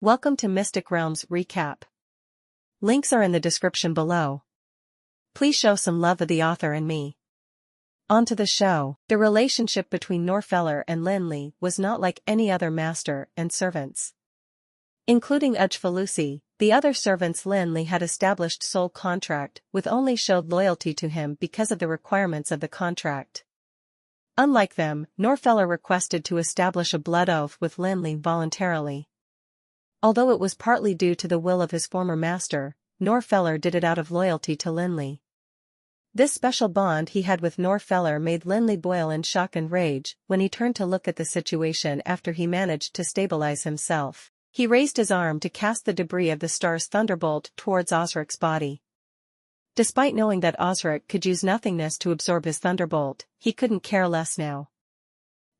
Welcome to Mystic Realms Recap. Links are in the description below. Please show some love of the author and me. On to the show. The relationship between Norfeller and Lin Li was not like any other master and servants. Including Ujfalusi, the other servants Lin Li had established sole contract with only showed loyalty to him because of the requirements of the contract. Unlike them, Norfeller requested to establish a blood oath with Lin Li voluntarily. Although it was partly due to the will of his former master, Norfeller did it out of loyalty to Lin Li. This special bond he had with Norfeller made Lin Li boil in shock and rage when he turned to look at the situation after he managed to stabilize himself. He raised his arm to cast the debris of the star's thunderbolt towards Osric's body. Despite knowing that Osric could use nothingness to absorb his thunderbolt, he couldn't care less now.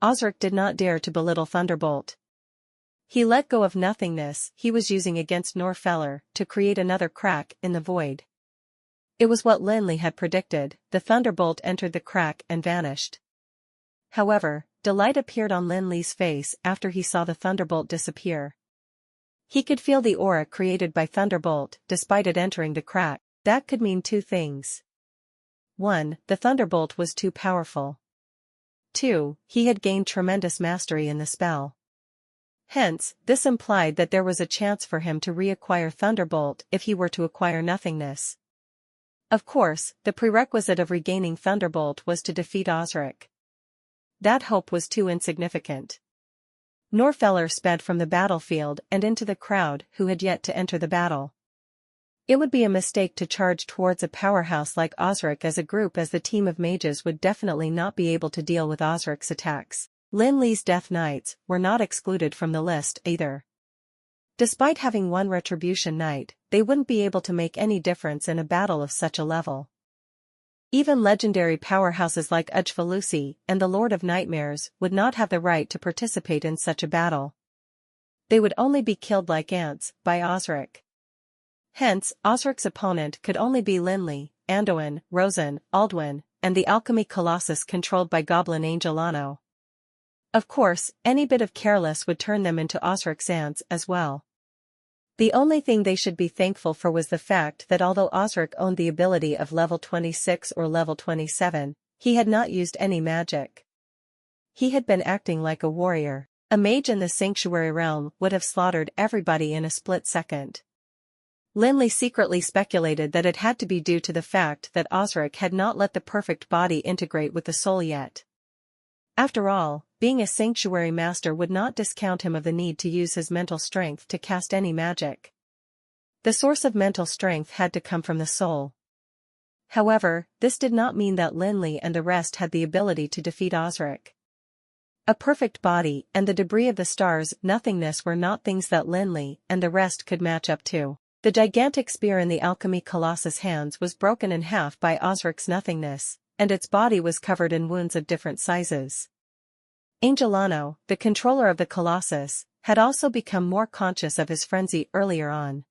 Osric did not dare to belittle thunderbolt. He let go of nothingness he was using against Norfeller to create another crack in the void. It was what Lin Li had predicted. The thunderbolt entered the crack and vanished. However, delight appeared on Lin Li's face after he saw the thunderbolt disappear. He could feel the aura created by thunderbolt despite it entering the crack. That could mean two things. 1. The thunderbolt was too powerful. 2. He had gained tremendous mastery in the spell. Hence, this implied that there was a chance for him to reacquire Thunderbolt if he were to acquire nothingness. Of course, the prerequisite of regaining Thunderbolt was to defeat Osric. That hope was too insignificant. Norfeller sped from the battlefield and into the crowd who had yet to enter the battle. It would be a mistake to charge towards a powerhouse like Osric as a group, as the team of mages would definitely not be able to deal with Osric's attacks. Lin Li's Death Knights were not excluded from the list either. Despite having one Retribution Knight, they wouldn't be able to make any difference in a battle of such a level. Even legendary powerhouses like Ujfalusi and the Lord of Nightmares would not have the right to participate in such a battle. They would only be killed like ants by Osric. Hence, Osric's opponent could only be Lin Li, Anduin, Rosen, Aldwin, and the alchemy colossus controlled by Goblin Angel Anno. Of course, any bit of careless would turn them into Osric's ants as well. The only thing they should be thankful for was the fact that although Osric owned the ability of level 26 or level 27, he had not used any magic. He had been acting like a warrior. A mage in the sanctuary realm would have slaughtered everybody in a split second. Lin Li secretly speculated that it had to be due to the fact that Osric had not let the perfect body integrate with the soul yet. After all, being a sanctuary master would not discount him of the need to use his mental strength to cast any magic. The source of mental strength had to come from the soul. However, this did not mean that Lin Li and the rest had the ability to defeat Osric. A perfect body and the debris of the stars' nothingness were not things that Lin Li and the rest could match up to. The gigantic spear in the alchemy colossus' hands was broken in half by Osric's nothingness, and its body was covered in wounds of different sizes. Angel Anno, the controller of the Colossus, had also become more conscious of his frenzy earlier on.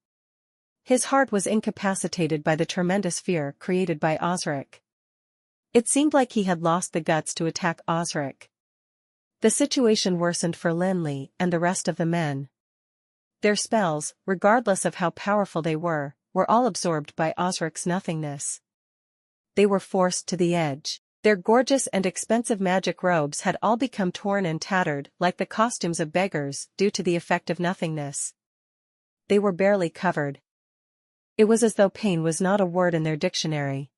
His heart was incapacitated by the tremendous fear created by Osric. It seemed like he had lost the guts to attack Osric. The situation worsened for Lin Li and the rest of the men. Their spells, regardless of how powerful they were all absorbed by Osric's nothingness. They were forced to the edge. Their gorgeous and expensive magic robes had all become torn and tattered like the costumes of beggars due to the effect of nothingness. They were barely covered. It was as though pain was not a word in their dictionary.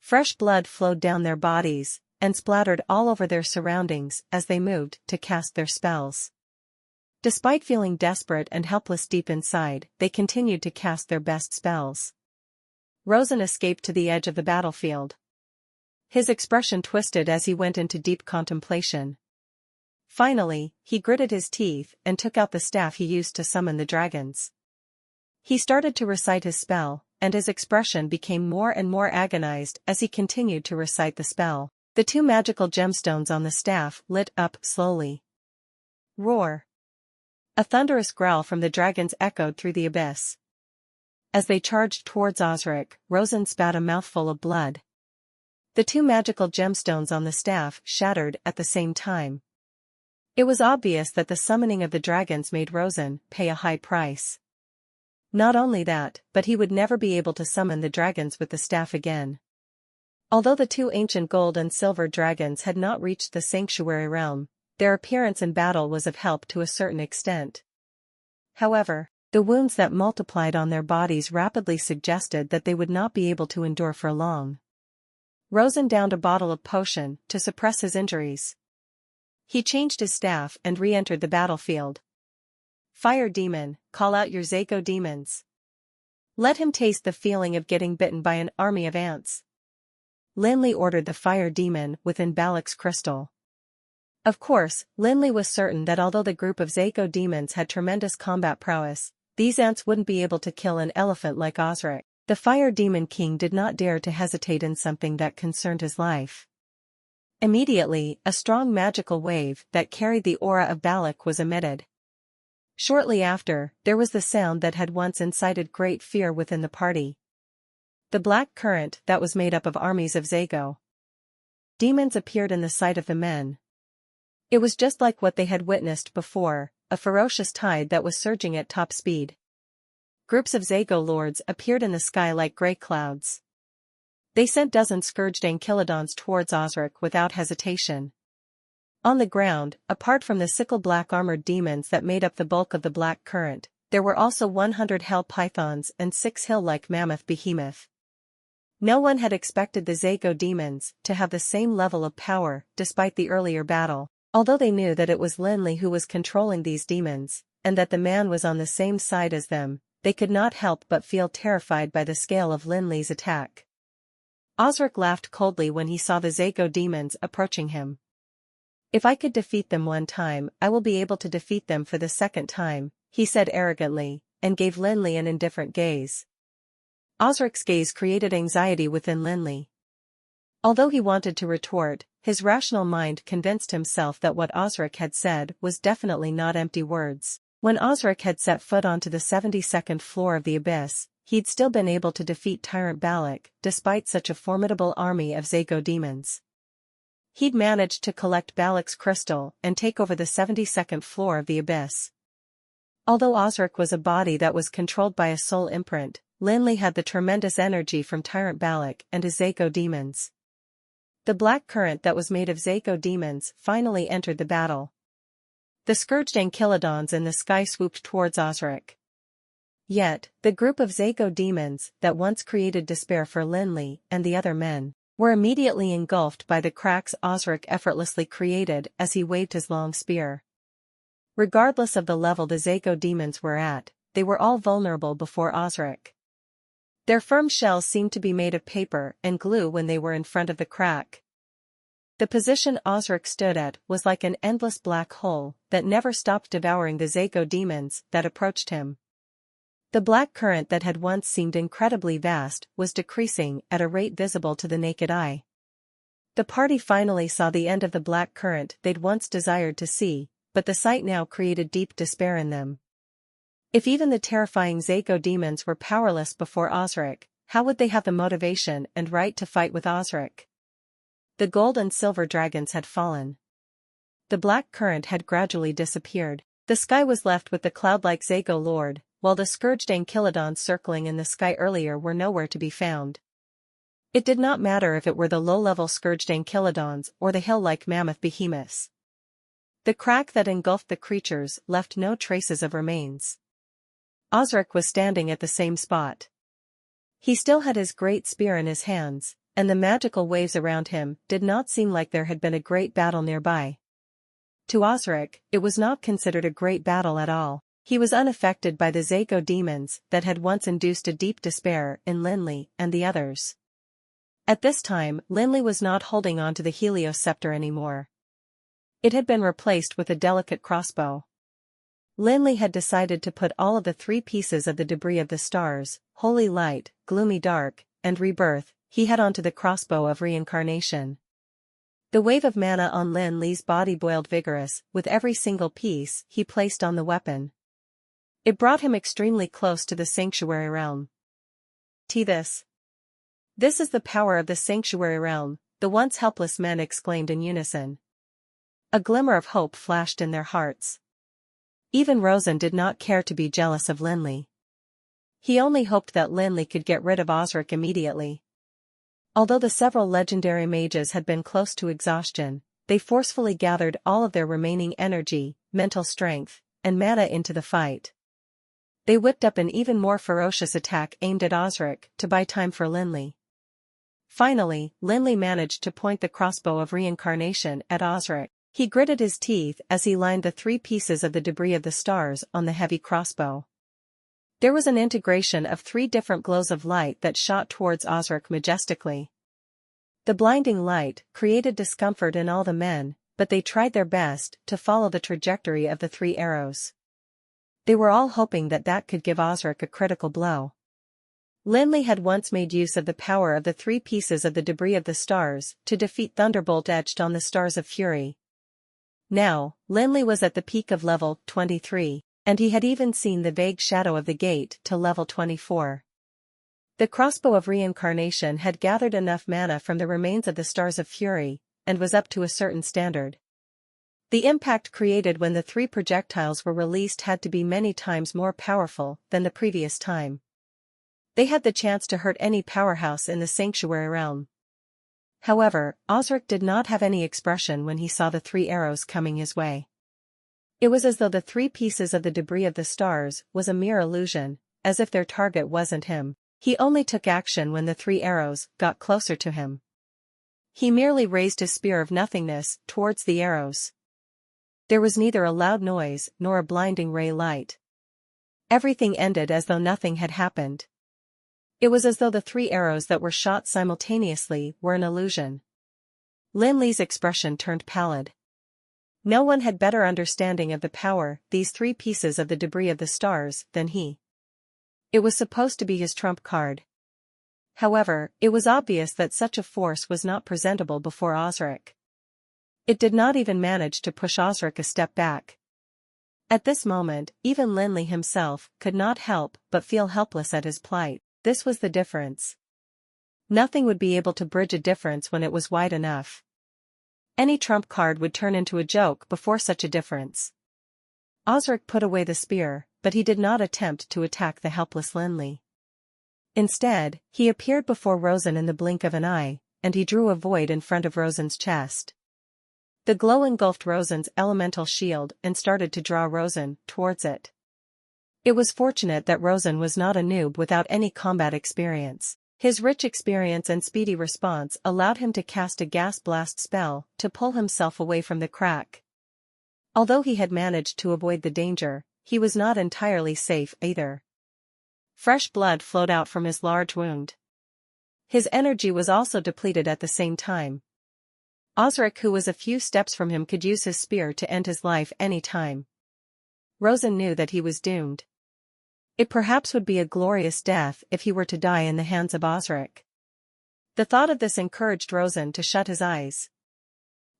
Fresh blood flowed down their bodies and splattered all over their surroundings as they moved to cast their spells. Despite feeling desperate and helpless deep inside, they continued to cast their best spells. Rosen escaped to the edge of the battlefield. His expression twisted as he went into deep contemplation. Finally, he gritted his teeth and took out the staff he used to summon the dragons. He started to recite his spell, and his expression became more and more agonized as he continued to recite the spell. The two magical gemstones on the staff lit up slowly. Roar! A thunderous growl from the dragons echoed through the abyss. As they charged towards Osric, Rosen spat a mouthful of blood. The two magical gemstones on the staff shattered at the same time. It was obvious that the summoning of the dragons made Rosen pay a high price. Not only that, but he would never be able to summon the dragons with the staff again. Although the two ancient gold and silver dragons had not reached the sanctuary realm, their appearance in battle was of help to a certain extent. However, the wounds that multiplied on their bodies rapidly suggested that they would not be able to endure for long. Rosen downed a bottle of potion to suppress his injuries. He changed his staff and re-entered the battlefield. Fire demon, call out your Zako demons. Let him taste the feeling of getting bitten by an army of ants. Lin Li ordered the fire demon within Balak's crystal. Of course, Lin Li was certain that although the group of Zako demons had tremendous combat prowess, these ants wouldn't be able to kill an elephant like Osric. The fire demon king did not dare to hesitate in something that concerned his life. Immediately, a strong magical wave that carried the aura of Balak was emitted. Shortly after, there was the sound that had once incited great fear within the party. The black current that was made up of armies of Zako demons appeared in the sight of the men. It was just like what they had witnessed before, a ferocious tide that was surging at top speed. Groups of Zako lords appeared in the sky like grey clouds. They sent dozens scourged ankylodons towards Osric without hesitation. On the ground, apart from the sickle-black armored demons that made up the bulk of the black current, there were also 100 hell pythons and 6 hill-like mammoth behemoth. No one had expected the Zako demons to have the same level of power despite the earlier battle, although they knew that it was Lin Li who was controlling these demons, and that the man was on the same side as them. They could not help but feel terrified by the scale of Lin Li's attack. Osric laughed coldly when he saw the Zako demons approaching him. If I could defeat them one time, I will be able to defeat them for the second time, he said arrogantly, and gave Lin Li an indifferent gaze. Osric's gaze created anxiety within Lin Li. Although he wanted to retort, his rational mind convinced himself that what Osric had said was definitely not empty words. When Osric had set foot onto the 72nd floor of the abyss, he'd still been able to defeat Tyrant Balak, despite such a formidable army of Zako demons. He'd managed to collect Balak's crystal and take over the 72nd floor of the abyss. Although Osric was a body that was controlled by a soul imprint, Lin Li had the tremendous energy from Tyrant Balak and his Zako demons. The black current that was made of Zako demons finally entered the battle. The scourged ankylodons in the sky swooped towards Osric. Yet, the group of Zako demons that once created despair for Lin Li and the other men were immediately engulfed by the cracks Osric effortlessly created as he waved his long spear. Regardless of the level the Zako demons were at, they were all vulnerable before Osric. Their firm shells seemed to be made of paper and glue when they were in front of the crack. The position Osric stood at was like an endless black hole that never stopped devouring the Zako demons that approached him. The black current that had once seemed incredibly vast was decreasing at a rate visible to the naked eye. The party finally saw the end of the black current they'd once desired to see, but the sight now created deep despair in them. If even the terrifying Zako demons were powerless before Osric, how would they have the motivation and right to fight with Osric? The gold and silver dragons had fallen. The black current had gradually disappeared. The sky was left with the cloud-like Zako lord, while the scourged ankylodons circling in the sky earlier were nowhere to be found. It did not matter if it were the low-level scourged ankylodons or the hill-like mammoth behemoths. The crack that engulfed the creatures left no traces of remains. Osric was standing at the same spot. He still had his great spear in his hands, and the magical waves around him did not seem like there had been a great battle nearby. To Osric, it was not considered a great battle at all. He was unaffected by the Zako demons that had once induced a deep despair in Lin Li and the others. At this time, Lin Li was not holding on to the Helios scepter anymore. It had been replaced with a delicate crossbow. Lin Li had decided to put all of the 3 pieces of the debris of the stars, holy light, gloomy dark, and rebirth, he had onto the crossbow of reincarnation. The wave of mana on Lin Li's body boiled vigorous with every single piece he placed on the weapon. It brought him extremely close to the sanctuary realm. This is the power of the sanctuary realm, the once helpless men exclaimed in unison. A glimmer of hope flashed in their hearts. Even Rosen did not care to be jealous of Lin Li. He only hoped that Lin Li could get rid of Osric immediately. Although the several legendary mages had been close to exhaustion, they forcefully gathered all of their remaining energy, mental strength, and mana into the fight. They whipped up an even more ferocious attack aimed at Osric to buy time for Lin Li. Finally, Lin Li managed to point the crossbow of reincarnation at Osric. He gritted his teeth as he lined the 3 pieces of the debris of the stars on the heavy crossbow. There was an integration of 3 different glows of light that shot towards Osric majestically. The blinding light created discomfort in all the men, but they tried their best to follow the trajectory of the 3 arrows. They were all hoping that that could give Osric a critical blow. Lin Li had once made use of the power of the 3 pieces of the debris of the stars to defeat Thunderbolt etched on the stars of fury. Now, Lin Li was at the peak of level 23, and he had even seen the vague shadow of the gate to level 24. The crossbow of reincarnation had gathered enough mana from the remains of the stars of fury, and was up to a certain standard. The impact created when the 3 projectiles were released had to be many times more powerful than the previous time. They had the chance to hurt any powerhouse in the sanctuary realm. However, Osric did not have any expression when he saw the 3 arrows coming his way. It was as though the 3 pieces of the debris of the stars was a mere illusion, as if their target wasn't him. He only took action when the 3 arrows got closer to him. He merely raised his spear of nothingness towards the arrows. There was neither a loud noise nor a blinding ray light. Everything ended as though nothing had happened. It was as though the 3 arrows that were shot simultaneously were an illusion. Lin Li's expression turned pallid. No one had better understanding of the power these 3 pieces of the debris of the stars than he. It was supposed to be his trump card. However, it was obvious that such a force was not presentable before Osric. It did not even manage to push Osric a step back. At this moment, even Lin Li himself could not help but feel helpless at his plight. This was the difference. Nothing would be able to bridge a difference when it was wide enough. Any trump card would turn into a joke before such a difference. Osric put away the spear, but he did not attempt to attack the helpless Lin Li. Instead, he appeared before Rosen in the blink of an eye, and he drew a void in front of Rosen's chest. The glow engulfed Rosen's elemental shield and started to draw Rosen towards it. It was fortunate that Rosen was not a noob without any combat experience. His rich experience and speedy response allowed him to cast a gas blast spell to pull himself away from the crack. Although he had managed to avoid the danger, he was not entirely safe either. Fresh blood flowed out from his large wound. His energy was also depleted at the same time. Osric, who was a few steps from him, could use his spear to end his life any time. Rosen knew that he was doomed. It perhaps would be a glorious death if he were to die in the hands of Osric. The thought of this encouraged Rosen to shut his eyes.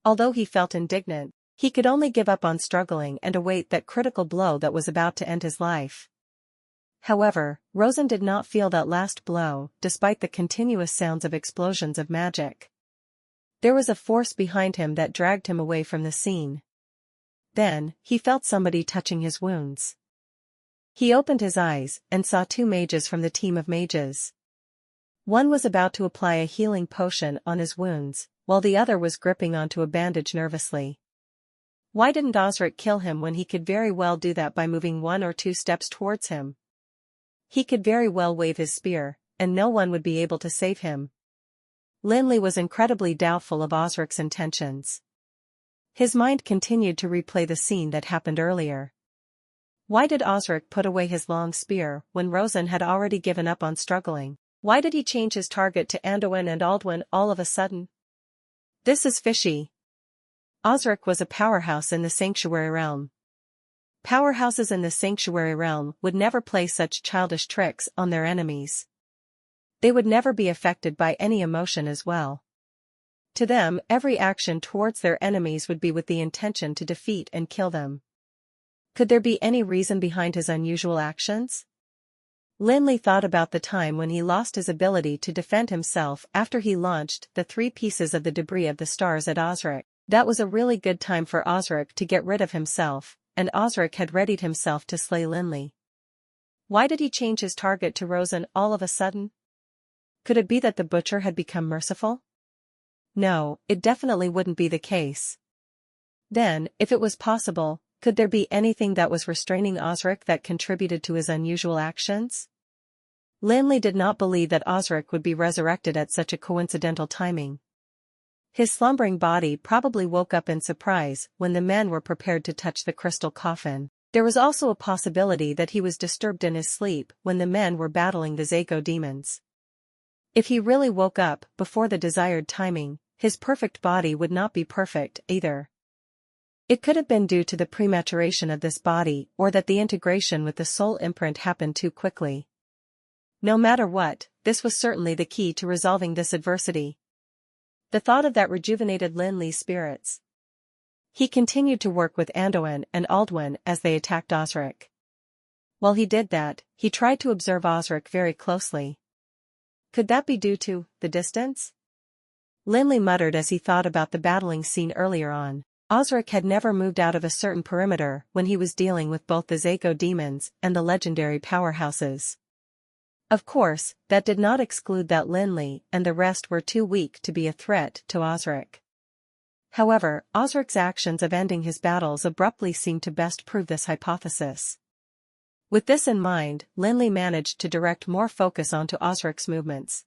Although he felt indignant, he could only give up on struggling and await that critical blow that was about to end his life. However, Rosen did not feel that last blow, despite the continuous sounds of explosions of magic. There was a force behind him that dragged him away from the scene. Then, he felt somebody touching his wounds. He opened his eyes and saw 2 mages from the team of mages. One was about to apply a healing potion on his wounds, while the other was gripping onto a bandage nervously. Why didn't Osric kill him when he could very well do that by moving 1 or 2 steps towards him? He could very well wave his spear, and no one would be able to save him. Lin Li was incredibly doubtful of Osric's intentions. His mind continued to replay the scene that happened earlier. Why did Osric put away his long spear when Rosen had already given up on struggling? Why did he change his target to Anduin and Aldwin all of a sudden? This is fishy. Osric was a powerhouse in the sanctuary realm. Powerhouses in the sanctuary realm would never play such childish tricks on their enemies. They would never be affected by any emotion as well. To them, every action towards their enemies would be with the intention to defeat and kill them. Could there be any reason behind his unusual actions? Lin Li thought about the time when he lost his ability to defend himself after he launched the 3 pieces of the debris of the stars at Osric. That was a really good time for Osric to get rid of himself, and Osric had readied himself to slay Lin Li. Why did he change his target to Rosen all of a sudden? Could it be that the butcher had become merciful? No, it definitely wouldn't be the case. Then, if it was possible, could there be anything that was restraining Osric that contributed to his unusual actions? Lin Li did not believe that Osric would be resurrected at such a coincidental timing. His slumbering body probably woke up in surprise when the men were prepared to touch the crystal coffin. There was also a possibility that he was disturbed in his sleep when the men were battling the Zako demons. If he really woke up before the desired timing, his perfect body would not be perfect either. It could have been due to the prematuration of this body or that the integration with the soul imprint happened too quickly. No matter what, this was certainly the key to resolving this adversity. The thought of that rejuvenated Lin Li's spirits. He continued to work with Anduin and Aldwin as they attacked Osric. While he did that, he tried to observe Osric very closely. Could that be due to the distance? Lin Li muttered as he thought about the battling scene earlier on. Osric had never moved out of a certain perimeter when he was dealing with both the Zako demons and the legendary powerhouses. Of course, that did not exclude that Lin Li and the rest were too weak to be a threat to Osric. However, Osric's actions of ending his battles abruptly seemed to best prove this hypothesis. With this in mind, Lin Li managed to direct more focus onto Osric's movements.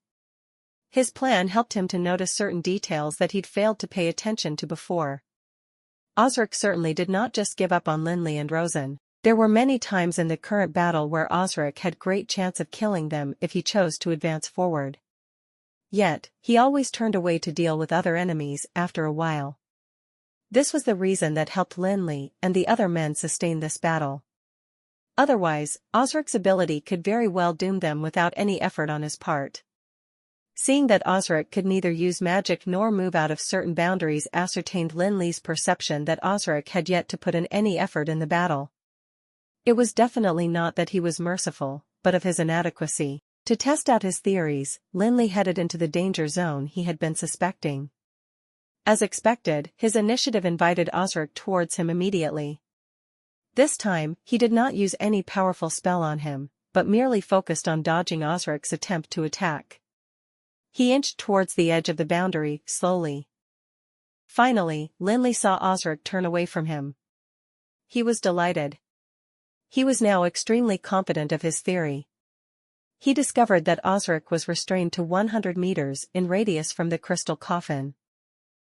His plan helped him to notice certain details that he'd failed to pay attention to before. Osric certainly did not just give up on Lin Li and Rosen. There were many times in the current battle where Osric had great chance of killing them if he chose to advance forward. Yet, he always turned away to deal with other enemies after a while. This was the reason that helped Lin Li and the other men sustain this battle. Otherwise, Osric's ability could very well doom them without any effort on his part. Seeing that Osric could neither use magic nor move out of certain boundaries ascertained Lin Li's perception that Osric had yet to put in any effort in the battle. It was definitely not that he was merciful, but of his inadequacy. To test out his theories, Lin Li headed into the danger zone he had been suspecting. As expected, his initiative invited Osric towards him immediately. This time, he did not use any powerful spell on him, but merely focused on dodging Osric's attempt to attack. He inched towards the edge of the boundary, slowly. Finally, Lin Li saw Osric turn away from him. He was delighted. He was now extremely confident of his theory. He discovered that Osric was restrained to 100 meters in radius from the crystal coffin.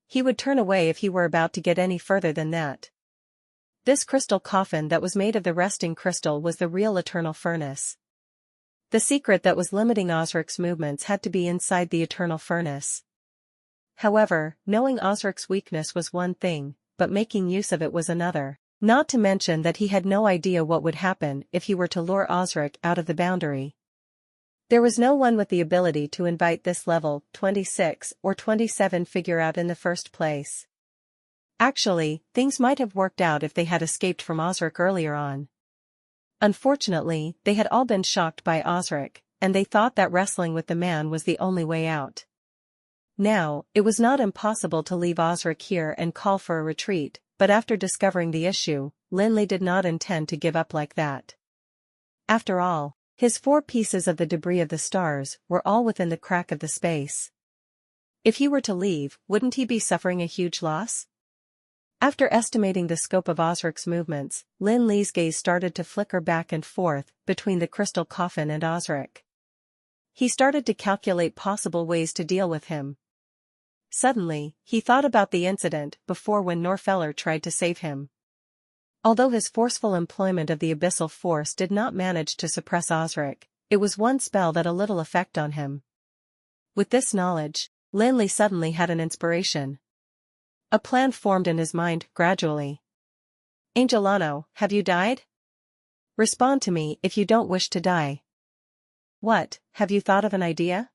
He would turn away if he were about to get any further than that. This crystal coffin that was made of the resting crystal was the real eternal furnace. The secret that was limiting Osric's movements had to be inside the eternal furnace. However, knowing Osric's weakness was one thing, but making use of it was another. Not to mention that he had no idea what would happen if he were to lure Osric out of the boundary. There was no one with the ability to invite this level 26 or 27 figure out in the first place. Actually, things might have worked out if they had escaped from Osric earlier on. Unfortunately, they had all been shocked by Osric, and they thought that wrestling with the man was the only way out. Now, it was not impossible to leave Osric here and call for a retreat, but after discovering the issue, Lin Li did not intend to give up like that. After all, his 4 pieces of the debris of the stars were all within the crack of the space. If he were to leave, wouldn't he be suffering a huge loss? After estimating the scope of Osric's movements, Lin Li's gaze started to flicker back and forth between the crystal coffin and Osric. He started to calculate possible ways to deal with him. Suddenly, he thought about the incident before when Norfeller tried to save him. Although his forceful employment of the abyssal force did not manage to suppress Osric, it was one spell that had a little effect on him. With this knowledge, Lin Li suddenly had an inspiration. A plan formed in his mind gradually. Angelano, have you died? Respond to me if you don't wish to die. What, have you thought of an idea?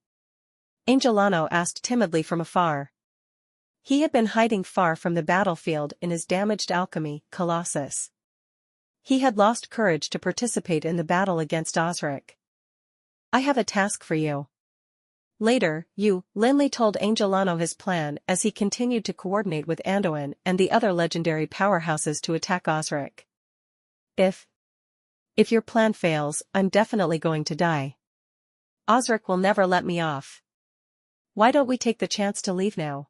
Angelano asked timidly from afar. He had been hiding far from the battlefield in his damaged alchemy, Colossus. He had lost courage to participate in the battle against Osric. I have a task for you. Later, Lin Li told Angelano his plan as he continued to coordinate with Anduin and the other legendary powerhouses to attack Osric. If your plan fails, I'm definitely going to die. Osric will never let me off. Why don't we take the chance to leave now?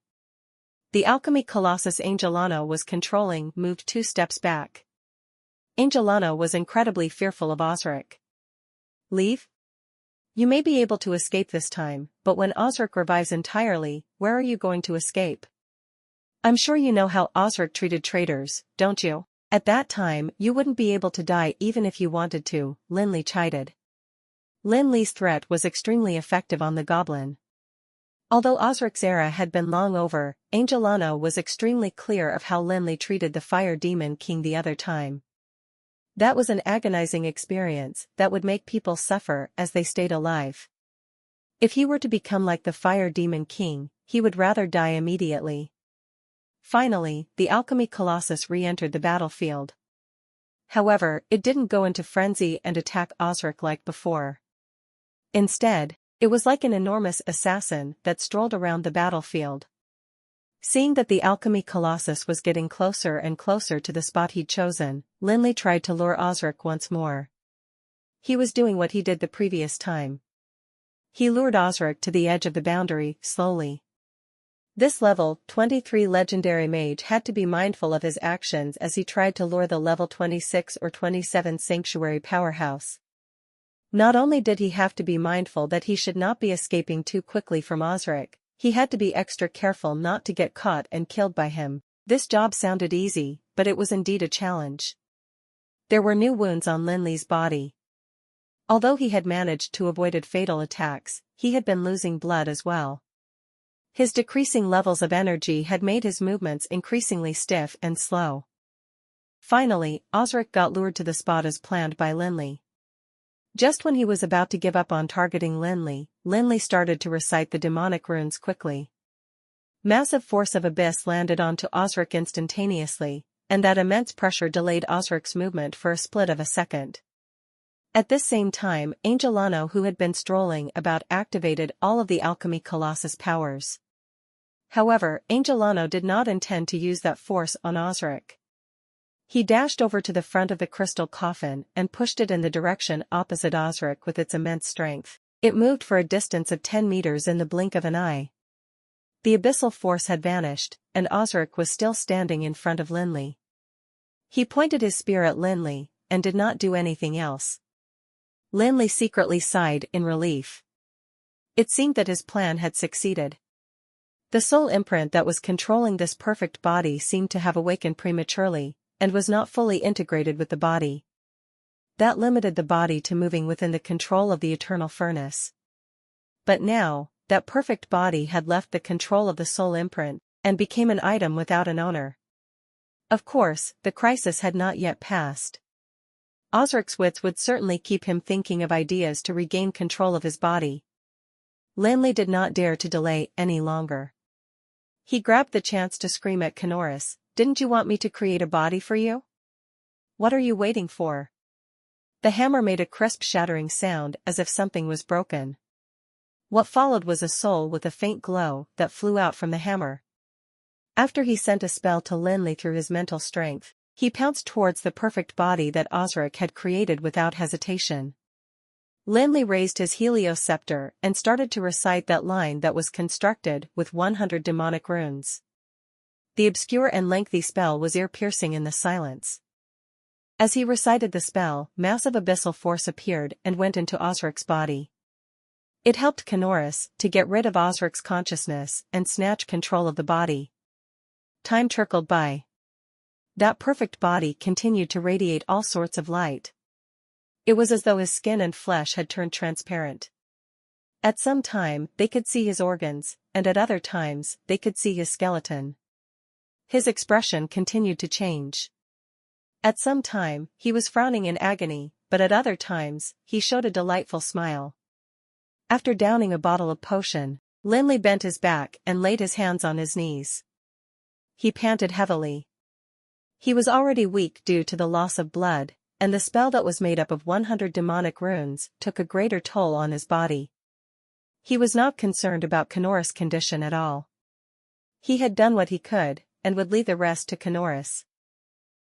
The alchemy colossus Angelano was controlling moved 2 steps back. Angelano was incredibly fearful of Osric. Leave? You may be able to escape this time, but when Osric revives entirely, where are you going to escape? I'm sure you know how Osric treated traitors, don't you? At that time, you wouldn't be able to die even if you wanted to, Lin Li chided. Lin Li's threat was extremely effective on the goblin. Although Osric's era had been long over, Angelano was extremely clear of how Lin Li treated the fire demon king the other time. That was an agonizing experience that would make people suffer as they stayed alive. If he were to become like the fire demon king, he would rather die immediately. Finally, the alchemy colossus re-entered the battlefield. However, it didn't go into frenzy and attack Osric like before. Instead, it was like an enormous assassin that strolled around the battlefield. Seeing that the alchemy colossus was getting closer and closer to the spot he'd chosen, Lin Li tried to lure Osric once more. He was doing what he did the previous time. He lured Osric to the edge of the boundary, slowly. This level 23 legendary mage had to be mindful of his actions as he tried to lure the level 26 or 27 sanctuary powerhouse. Not only did he have to be mindful that he should not be escaping too quickly from Osric, he had to be extra careful not to get caught and killed by him. This job sounded easy, but it was indeed a challenge. There were new wounds on Lin Li's body. Although he had managed to avoid fatal attacks, he had been losing blood as well. His decreasing levels of energy had made his movements increasingly stiff and slow. Finally, Osric got lured to the spot as planned by Lin Li. Just when he was about to give up on targeting Lin Li started to recite the demonic runes quickly. Massive force of abyss landed onto Osric instantaneously, and that immense pressure delayed Osric's movement for a split of a second. At this same time, Angelano, who had been strolling about, activated all of the alchemy colossus powers. However, Angelano did not intend to use that force on Osric. He dashed over to the front of the crystal coffin and pushed it in the direction opposite Osric with its immense strength. It moved for a distance of 10 meters in the blink of an eye. The abyssal force had vanished, and Osric was still standing in front of Lin Li. He pointed his spear at Lin Li, and did not do anything else. Lin Li secretly sighed in relief. It seemed that his plan had succeeded. The soul imprint that was controlling this perfect body seemed to have awakened prematurely, and was not fully integrated with the body. That limited the body to moving within the control of the eternal furnace. But now, that perfect body had left the control of the soul imprint, and became an item without an owner. Of course, the crisis had not yet passed. Osric's wits would certainly keep him thinking of ideas to regain control of his body. Lin Li did not dare to delay any longer. He grabbed the chance to scream at Kenoris, "Didn't you want me to create a body for you? What are you waiting for?" The hammer made a crisp shattering sound as if something was broken. What followed was a soul with a faint glow that flew out from the hammer. After he sent a spell to Lin Li through his mental strength, he pounced towards the perfect body that Osric had created without hesitation. Lin Li raised his Helios scepter and started to recite that line that was constructed with 100 demonic runes. The obscure and lengthy spell was ear-piercing in the silence. As he recited the spell, massive abyssal force appeared and went into Osric's body. It helped Kenoris to get rid of Osric's consciousness and snatch control of the body. Time trickled by. That perfect body continued to radiate all sorts of light. It was as though his skin and flesh had turned transparent. At some time, they could see his organs, and at other times, they could see his skeleton. His expression continued to change. At some time, he was frowning in agony, but at other times, he showed a delightful smile. After downing a bottle of potion, Lin Li bent his back and laid his hands on his knees. He panted heavily. He was already weak due to the loss of blood, and the spell that was made up of 100 demonic runes took a greater toll on his body. He was not concerned about Kanoris' condition at all. He had done what he could, and would leave the rest to Kanoris.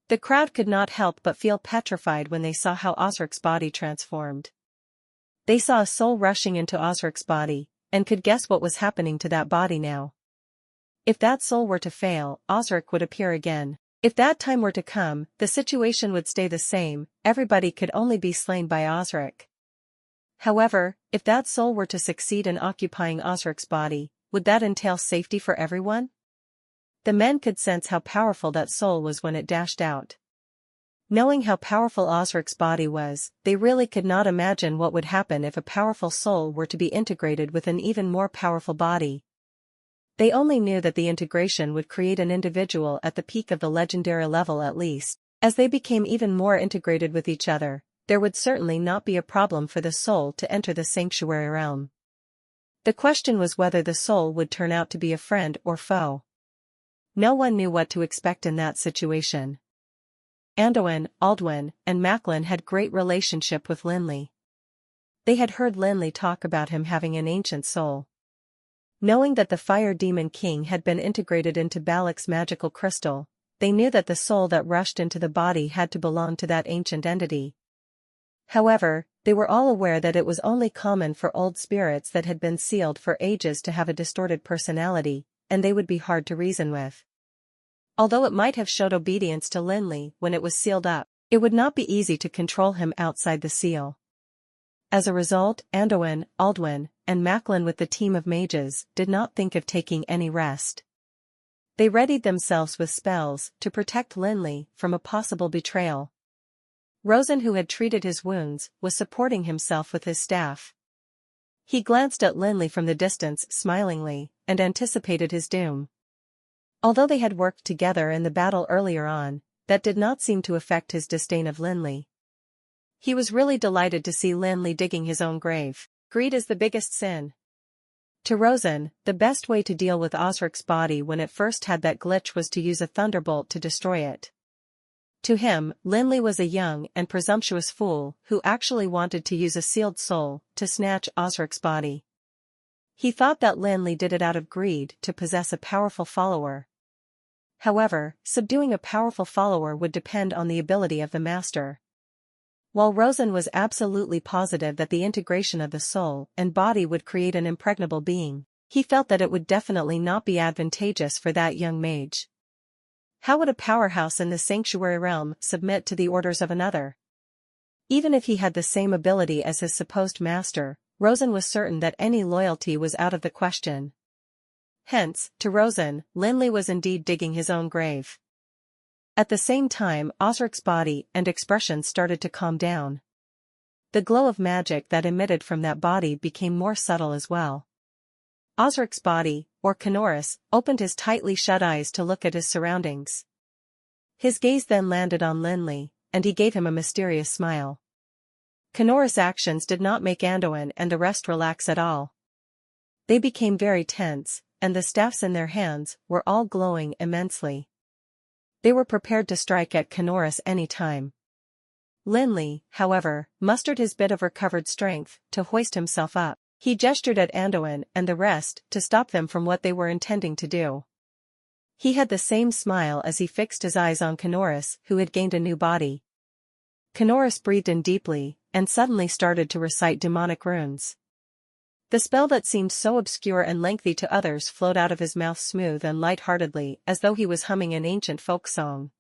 The crowd could not help but feel petrified when they saw how Osric's body transformed. They saw a soul rushing into Osric's body, and could guess what was happening to that body now. If that soul were to fail, Osric would appear again. If that time were to come, the situation would stay the same, everybody could only be slain by Osric. However, if that soul were to succeed in occupying Osric's body, would that entail safety for everyone? The men could sense how powerful that soul was when it dashed out. Knowing how powerful Osric's body was, they really could not imagine what would happen if a powerful soul were to be integrated with an even more powerful body. They only knew that the integration would create an individual at the peak of the legendary level at least. As they became even more integrated with each other, there would certainly not be a problem for the soul to enter the sanctuary realm. The question was whether the soul would turn out to be a friend or foe. No one knew what to expect in that situation. Anduin, Aldwin, and Macklin had great relationship with Lin Li. They had heard Lin Li talk about him having an ancient soul. Knowing that the Fire Demon King had been integrated into Balak's magical crystal, they knew that the soul that rushed into the body had to belong to that ancient entity. However, they were all aware that it was only common for old spirits that had been sealed for ages to have a distorted personality, and they would be hard to reason with. Although it might have showed obedience to Lin Li when it was sealed up, it would not be easy to control him outside the seal. As a result, Anduin, Aldwin, and Macklin with the team of mages did not think of taking any rest. They readied themselves with spells to protect Lin Li from a possible betrayal. Rosen, who had treated his wounds, was supporting himself with his staff. He glanced at Lin Li from the distance smilingly, and anticipated his doom. Although they had worked together in the battle earlier on, that did not seem to affect his disdain of Lin Li. He was really delighted to see Lin Li digging his own grave. Greed is the biggest sin. To Rosen, the best way to deal with Osric's body when it first had that glitch was to use a thunderbolt to destroy it. To him, Lin Li was a young and presumptuous fool who actually wanted to use a sealed soul to snatch Osric's body. He thought that Lin Li did it out of greed to possess a powerful follower. However, subduing a powerful follower would depend on the ability of the master. While Rosen was absolutely positive that the integration of the soul and body would create an impregnable being, he felt that it would definitely not be advantageous for that young mage. How would a powerhouse in the sanctuary realm submit to the orders of another? Even if he had the same ability as his supposed master, Rosen was certain that any loyalty was out of the question. Hence, to Rosen, Lin Li was indeed digging his own grave. At the same time, Osric's body and expression started to calm down. The glow of magic that emitted from that body became more subtle as well. Osric's body, or Kanoris, opened his tightly shut eyes to look at his surroundings. His gaze then landed on Lin Li, and he gave him a mysterious smile. Kanoris' actions did not make Anduin and the rest relax at all. They became very tense, and the staffs in their hands were all glowing immensely. They were prepared to strike at Kanoris any time. Lin Li, however, mustered his bit of recovered strength to hoist himself up. He gestured at Anduin and the rest to stop them from what they were intending to do. He had the same smile as he fixed his eyes on Kanoris, who had gained a new body. Kanoris breathed in deeply, and suddenly started to recite demonic runes. The spell that seemed so obscure and lengthy to others flowed out of his mouth smooth and light-heartedly as though he was humming an ancient folk song.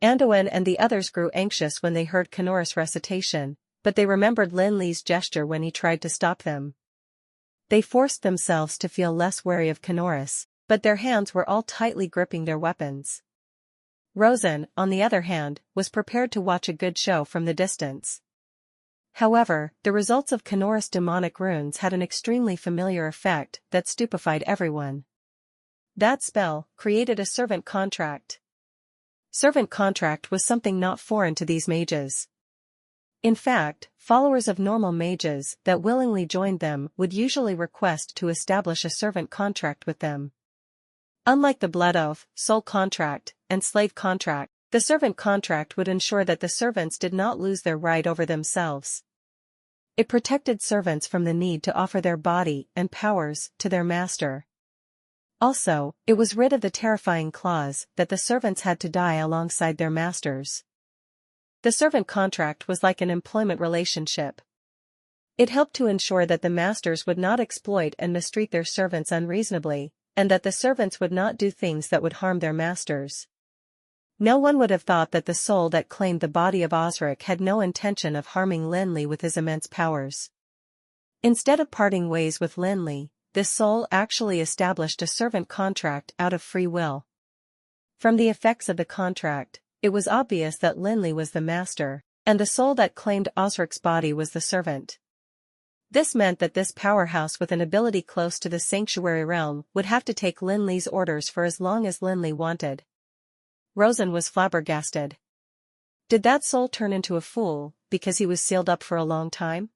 Anduin and the others grew anxious when they heard Kanoris' recitation, but they remembered Lin Li's gesture when he tried to stop them. They forced themselves to feel less wary of Kanoris, but their hands were all tightly gripping their weapons. Rosen, on the other hand, was prepared to watch a good show from the distance. However, the results of Kanoris' demonic runes had an extremely familiar effect that stupefied everyone. That spell created a servant contract. Servant contract was something not foreign to these mages. In fact, followers of normal mages that willingly joined them would usually request to establish a servant contract with them. Unlike the blood oath, soul contract, and slave contract, the servant contract would ensure that the servants did not lose their right over themselves. It protected servants from the need to offer their body and powers to their master. Also, it was rid of the terrifying clause that the servants had to die alongside their masters. The servant contract was like an employment relationship. It helped to ensure that the masters would not exploit and mistreat their servants unreasonably, and that the servants would not do things that would harm their masters. No one would have thought that the soul that claimed the body of Osric had no intention of harming Lin Li with his immense powers. Instead of parting ways with Lin Li, this soul actually established a servant contract out of free will. From the effects of the contract, it was obvious that Lin Li was the master, and the soul that claimed Osric's body was the servant. This meant that this powerhouse with an ability close to the sanctuary realm would have to take Lin Li's orders for as long as Lin Li wanted. Rosen was flabbergasted. Did that soul turn into a fool, because he was sealed up for a long time?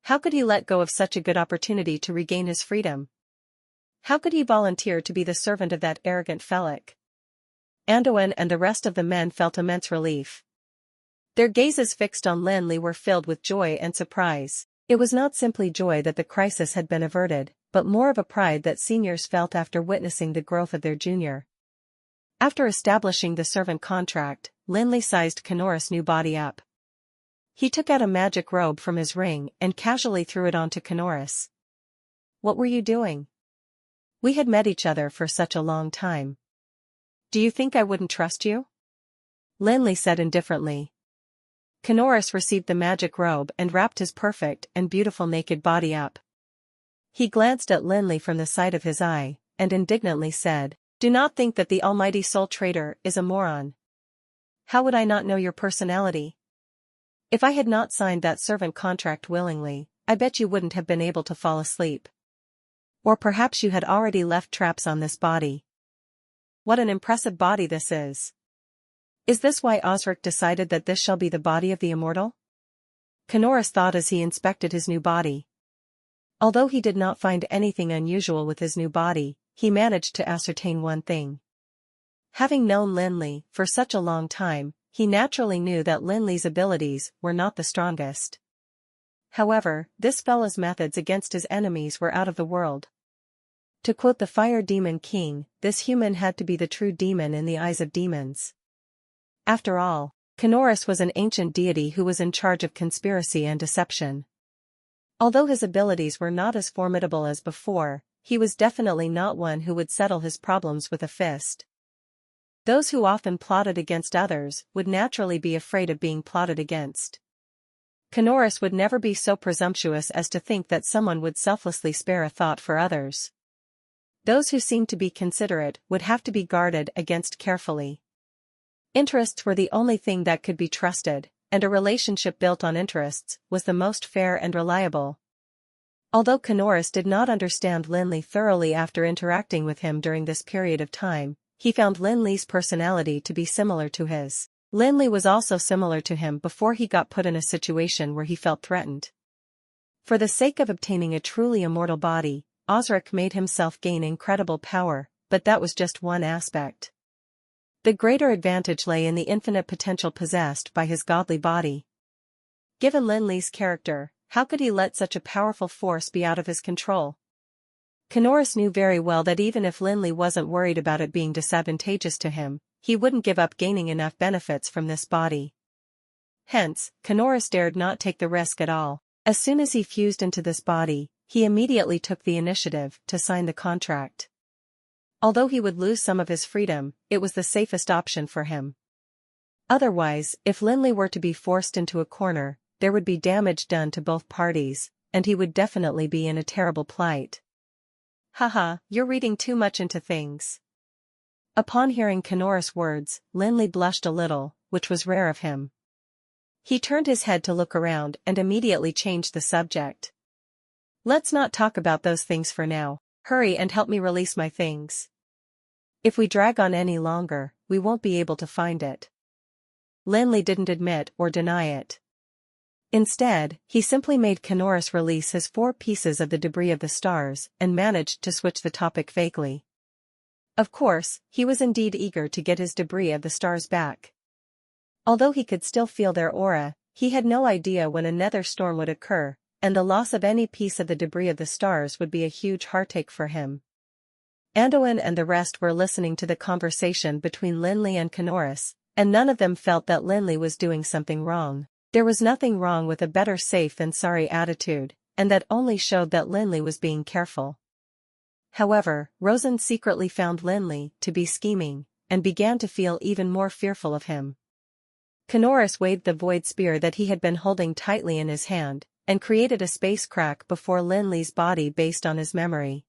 How could he let go of such a good opportunity to regain his freedom? How could he volunteer to be the servant of that arrogant Felix? Anduin and the rest of the men felt immense relief. Their gazes fixed on Lin Li were filled with joy and surprise. It was not simply joy that the crisis had been averted, but more of a pride that seniors felt after witnessing the growth of their junior. After establishing the servant contract, Lin Li sized Kanora's new body up. He took out a magic robe from his ring and casually threw it onto Kanora's. "What were you doing? We had met each other for such a long time. Do you think I wouldn't trust you?" Lin Li said indifferently. Kanora's received the magic robe and wrapped his perfect and beautiful naked body up. He glanced at Lin Li from the side of his eye, and indignantly said, "Do not think that the almighty soul trader is a moron. How would I not know your personality? If I had not signed that servant contract willingly, I bet you wouldn't have been able to fall asleep. Or perhaps you had already left traps on this body. What an impressive body this is. Is this why Osric decided that this shall be the body of the immortal?" Kanora's thought as he inspected his new body. Although he did not find anything unusual with his new body, he managed to ascertain one thing. Having known Lin Li for such a long time, he naturally knew that Lin Li's abilities were not the strongest. However, this fellow's methods against his enemies were out of the world. To quote the Fire Demon King, this human had to be the true demon in the eyes of demons. After all, Kanora's was an ancient deity who was in charge of conspiracy and deception. Although his abilities were not as formidable as before, he was definitely not one who would settle his problems with a fist. Those who often plotted against others would naturally be afraid of being plotted against. Kanora's would never be so presumptuous as to think that someone would selflessly spare a thought for others. Those who seemed to be considerate would have to be guarded against carefully. Interests were the only thing that could be trusted, and a relationship built on interests was the most fair and reliable. Although Kanora's did not understand Lin Li thoroughly after interacting with him during this period of time, he found Lin Li's personality to be similar to his. Lin Li was also similar to him before he got put in a situation where he felt threatened. For the sake of obtaining a truly immortal body, Osric made himself gain incredible power, but that was just one aspect. The greater advantage lay in the infinite potential possessed by his godly body. Given Lin Li's character, how could he let such a powerful force be out of his control? Kanora's knew very well that even if Lin Li wasn't worried about it being disadvantageous to him, he wouldn't give up gaining enough benefits from this body. Hence, Kanora's dared not take the risk at all. As soon as he fused into this body, he immediately took the initiative to sign the contract. Although he would lose some of his freedom, it was the safest option for him. Otherwise, if Lin Li were to be forced into a corner, there would be damage done to both parties, and he would definitely be in a terrible plight. "Haha, you're reading too much into things." Upon hearing Kanora's words, Lin Li blushed a little, which was rare of him. He turned his head to look around and immediately changed the subject. "Let's not talk about those things for now. Hurry and help me release my things. If we drag on any longer, we won't be able to find it." Lin Li didn't admit or deny it. Instead, he simply made Kanora's release his 4 pieces of the debris of the stars and managed to switch the topic vaguely. Of course, he was indeed eager to get his debris of the stars back. Although he could still feel their aura, he had no idea when a nether storm would occur, and the loss of any piece of the debris of the stars would be a huge heartache for him. Anduin and the rest were listening to the conversation between Lin Li and Kanoris, and none of them felt that Lin Li was doing something wrong. There was nothing wrong with a better safe than sorry attitude, and that only showed that Lin Li was being careful. However, Rosen secretly found Lin Li to be scheming, and began to feel even more fearful of him. Kanoris waved the void spear that he had been holding tightly in his hand, and created a space crack before Lin Li's body based on his memory.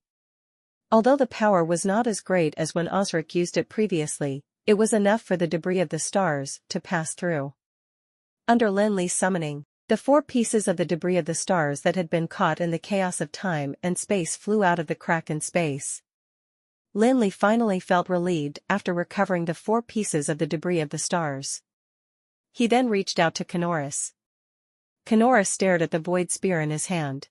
Although the power was not as great as when Osric used it previously, it was enough for the debris of the stars to pass through. Under Lin Li's summoning, the 4 pieces of the debris of the stars that had been caught in the chaos of time and space flew out of the crack in space. Lin Li finally felt relieved after recovering the 4 pieces of the debris of the stars. He then reached out to Kanoris. Kanoris stared at the void spear in his hand.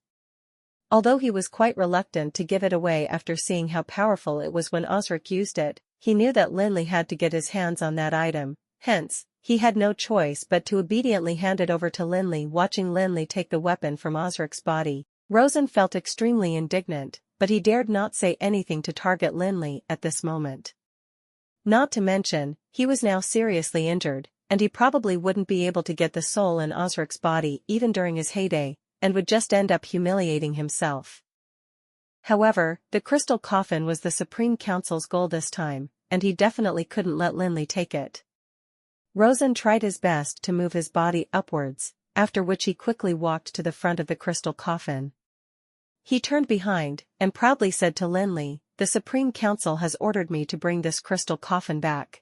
Although he was quite reluctant to give it away after seeing how powerful it was when Osric used it, he knew that Lin Li had to get his hands on that item, hence, he had no choice but to obediently hand it over to Lin Li. Watching Lin Li take the weapon from Osric's body, Rosen felt extremely indignant, but he dared not say anything to target Lin Li at this moment. Not to mention, he was now seriously injured, and he probably wouldn't be able to get the soul in Osric's body even during his heyday, and would just end up humiliating himself. However, the crystal coffin was the Supreme Council's goal this time, and he definitely couldn't let Lin Li take it. Rosen tried his best to move his body upwards, after which he quickly walked to the front of the crystal coffin. He turned behind, and proudly said to Lin Li, "The Supreme Council has ordered me to bring this crystal coffin back.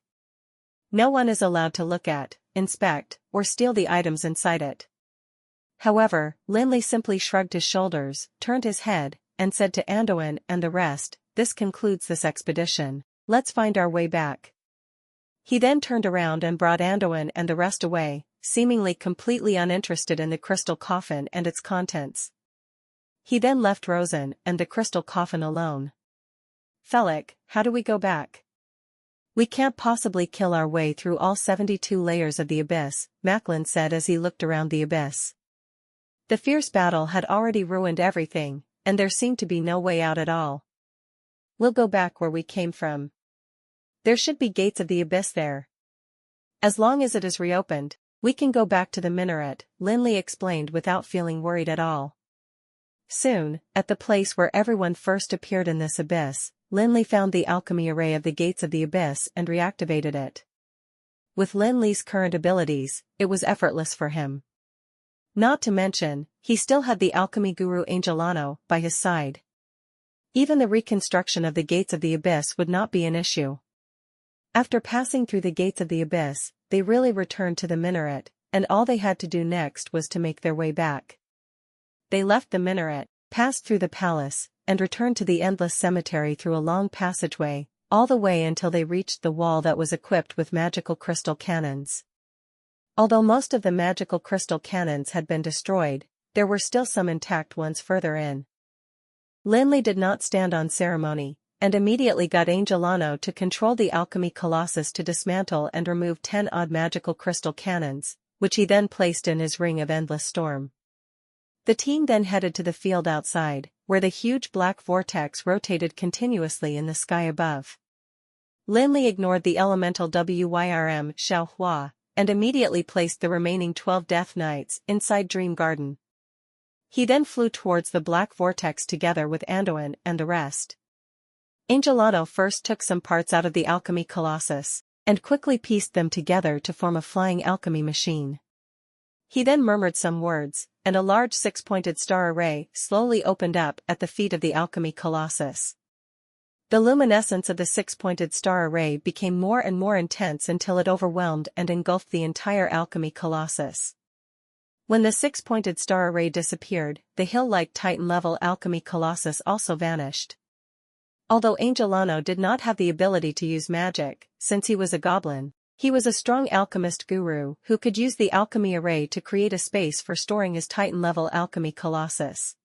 No one is allowed to look at, inspect, or steal the items inside it." However, Lin Li simply shrugged his shoulders, turned his head, and said to Anduin and the rest, "This concludes this expedition. Let's find our way back." He then turned around and brought Anduin and the rest away, seemingly completely uninterested in the crystal coffin and its contents. He then left Rosen and the crystal coffin alone. "Felix, how do we go back? We can't possibly kill our way through all 72 layers of the abyss," Macklin said as he looked around the abyss. The fierce battle had already ruined everything, and there seemed to be no way out at all. "We'll go back where we came from. There should be gates of the abyss there. As long as it is reopened, we can go back to the minaret," Lin Li explained without feeling worried at all. Soon, at the place where everyone first appeared in this abyss, Lin Li found the alchemy array of the gates of the abyss and reactivated it. With Lin Li's current abilities, it was effortless for him. Not to mention, he still had the alchemy guru Angelano by his side. Even the reconstruction of the gates of the abyss would not be an issue. After passing through the gates of the abyss, they really returned to the minaret, and all they had to do next was to make their way back. They left the minaret, passed through the palace, and returned to the endless cemetery through a long passageway, all the way until they reached the wall that was equipped with magical crystal cannons. Although most of the magical crystal cannons had been destroyed, there were still some intact ones further in. Lin Li did not stand on ceremony, and immediately got Angelano to control the alchemy colossus to dismantle and remove 10 odd magical crystal cannons, which he then placed in his ring of endless storm. The team then headed to the field outside, where the huge black vortex rotated continuously in the sky above. Lin Li ignored the elemental Wyrm Xiao Hua, and immediately placed the remaining 12 Death Knights inside Dream Garden. He then flew towards the black vortex together with Anduin and the rest. Angelano first took some parts out of the alchemy colossus, and quickly pieced them together to form a flying alchemy machine. He then murmured some words, and a large 6-pointed star array slowly opened up at the feet of the alchemy colossus. The luminescence of the 6-pointed star array became more and more intense until it overwhelmed and engulfed the entire alchemy colossus. When the 6-pointed star array disappeared, the hill-like Titan-level alchemy colossus also vanished. Although Angelano did not have the ability to use magic, since he was a goblin, he was a strong alchemist guru who could use the alchemy array to create a space for storing his Titan-level alchemy colossus.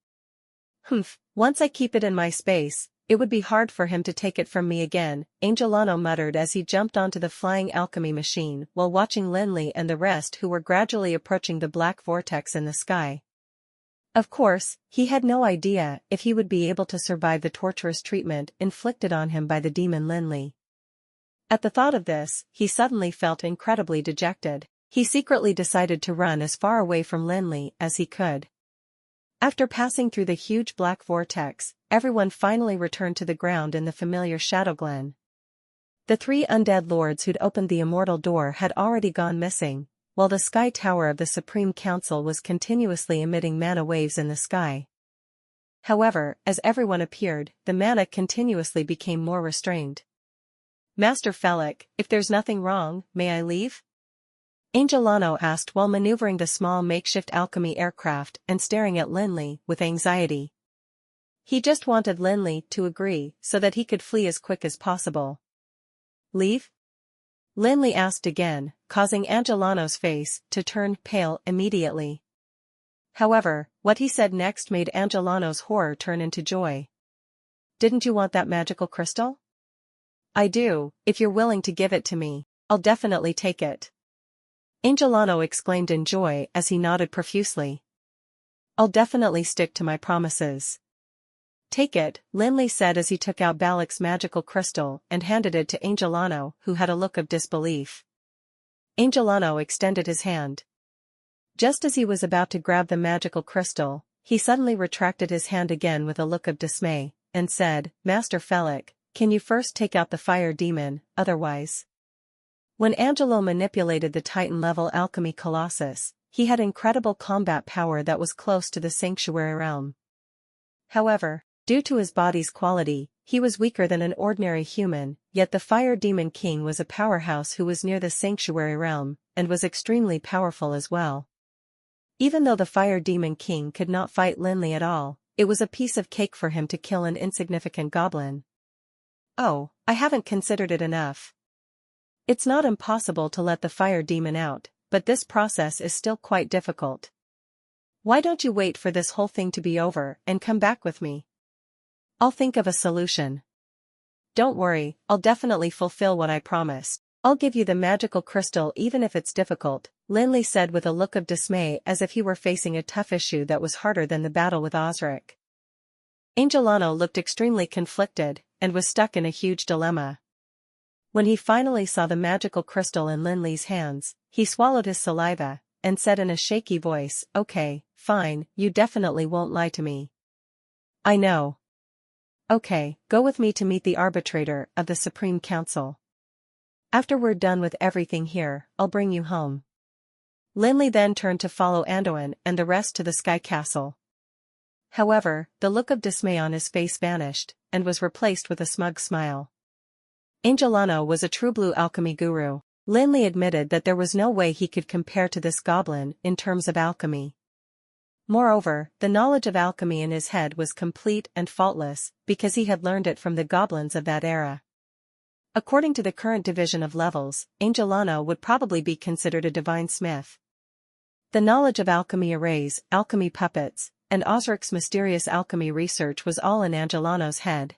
Once I keep it in my space, it would be hard for him to take it from me again, Angelano muttered as he jumped onto the flying alchemy machine while watching Lin Li and the rest who were gradually approaching the black vortex in the sky. Of course, he had no idea if he would be able to survive the torturous treatment inflicted on him by the demon Lin Li. At the thought of this, he suddenly felt incredibly dejected. He secretly decided to run as far away from Lin Li as he could. After passing through the huge black vortex, everyone finally returned to the ground in the familiar Shadow Glen. The three undead lords who'd opened the immortal door had already gone missing, while the sky tower of the Supreme Council was continuously emitting mana waves in the sky. However, as everyone appeared, the mana continuously became more restrained. Master Felix, if there's nothing wrong, may I leave? Angelano asked while maneuvering the small makeshift alchemy aircraft and staring at Lin Li with anxiety. He just wanted Lin Li to agree so that he could flee as quick as possible. Leave? Lin Li asked again, causing Angelano's face to turn pale immediately. However, what he said next made Angelano's horror turn into joy. Didn't you want that magical crystal? I do, if you're willing to give it to me, I'll definitely take it. Angelano exclaimed in joy as he nodded profusely. I'll definitely stick to my promises. Take it, Lin Li said as he took out Balak's magical crystal and handed it to Angelano, who had a look of disbelief. Angelano extended his hand. Just as he was about to grab the magical crystal, he suddenly retracted his hand again with a look of dismay, and said, Master Felix, can you first take out the fire demon, otherwise? When Angelo manipulated the Titan-level alchemy colossus, he had incredible combat power that was close to the sanctuary realm. However, due to his body's quality, he was weaker than an ordinary human, yet the Fire Demon King was a powerhouse who was near the sanctuary realm, and was extremely powerful as well. Even though the Fire Demon King could not fight Lin Li at all, it was a piece of cake for him to kill an insignificant goblin. Oh, I haven't considered it enough. It's not impossible to let the fire demon out, but this process is still quite difficult. Why don't you wait for this whole thing to be over and come back with me? I'll think of a solution. Don't worry, I'll definitely fulfill what I promised. I'll give you the magical crystal even if it's difficult, Lin Li said with a look of dismay as if he were facing a tough issue that was harder than the battle with Osric. Angelano looked extremely conflicted, and was stuck in a huge dilemma. When he finally saw the magical crystal in Lin Li's hands, he swallowed his saliva, and said in a shaky voice, Okay, fine, you definitely won't lie to me. I know. Okay, go with me to meet the arbitrator of the Supreme Council. After we're done with everything here, I'll bring you home. Lin Li then turned to follow Anduin and the rest to the Sky Castle. However, the look of dismay on his face vanished, and was replaced with a smug smile. Angelano was a true blue alchemy guru. Lin Li admitted that there was no way he could compare to this goblin in terms of alchemy. Moreover, the knowledge of alchemy in his head was complete and faultless, because he had learned it from the goblins of that era. According to the current division of levels, Angelano would probably be considered a divine smith. The knowledge of alchemy arrays, alchemy puppets, and Osric's mysterious alchemy research was all in Angelano's head.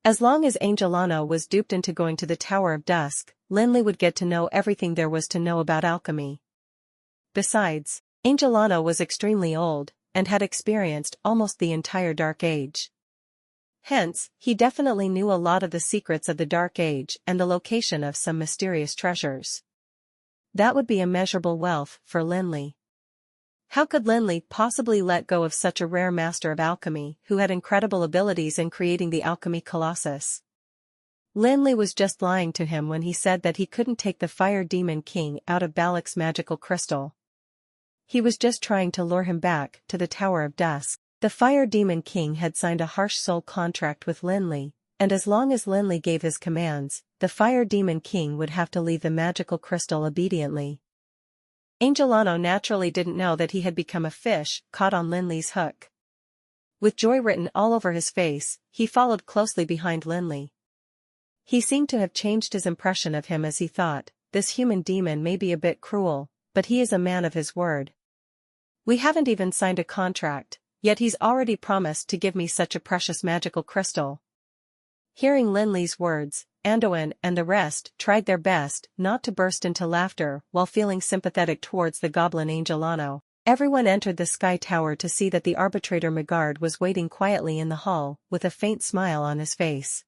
As long as Angelano was duped into going to the Tower of Dusk, Lin Li would get to know everything there was to know about alchemy. Besides, Angelano was extremely old, and had experienced almost the entire Dark Age. Hence, he definitely knew a lot of the secrets of the Dark Age and the location of some mysterious treasures. That would be immeasurable wealth for Lin Li. How could Lin Li possibly let go of such a rare master of alchemy who had incredible abilities in creating the alchemy colossus? Lin Li was just lying to him when he said that he couldn't take the Fire Demon King out of Balak's magical crystal. He was just trying to lure him back to the Tower of Dusk. The Fire Demon King had signed a harsh soul contract with Lin Li, and as long as Lin Li gave his commands, the Fire Demon King would have to leave the magical crystal obediently. Angelano naturally didn't know that he had become a fish caught on Lin Li's hook. With joy written all over his face, he followed closely behind Lin Li. He seemed to have changed his impression of him as he thought, this human demon may be a bit cruel, but he is a man of his word. We haven't even signed a contract, yet he's already promised to give me such a precious magical crystal, Hearing Lin Li's words, Anduin and the rest tried their best not to burst into laughter while feeling sympathetic towards the goblin angel Ano. Everyone entered the sky tower to see that the arbitrator Megard was waiting quietly in the hall with a faint smile on his face.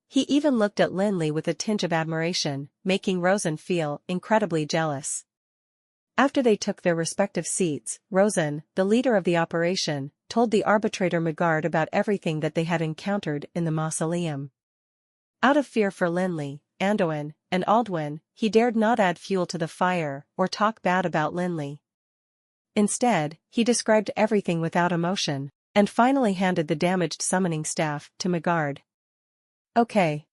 He even looked at Lin Li with a tinge of admiration, making Rosen feel incredibly jealous. After they took their respective seats, Rosen, the leader of the operation, told the arbitrator Megard about everything that they had encountered in the mausoleum. Out of fear for Lin Li, Anduin, and Aldwin, he dared not add fuel to the fire or talk bad about Lin Li. Instead, he described everything without emotion, and finally handed the damaged summoning staff to Megard. Okay.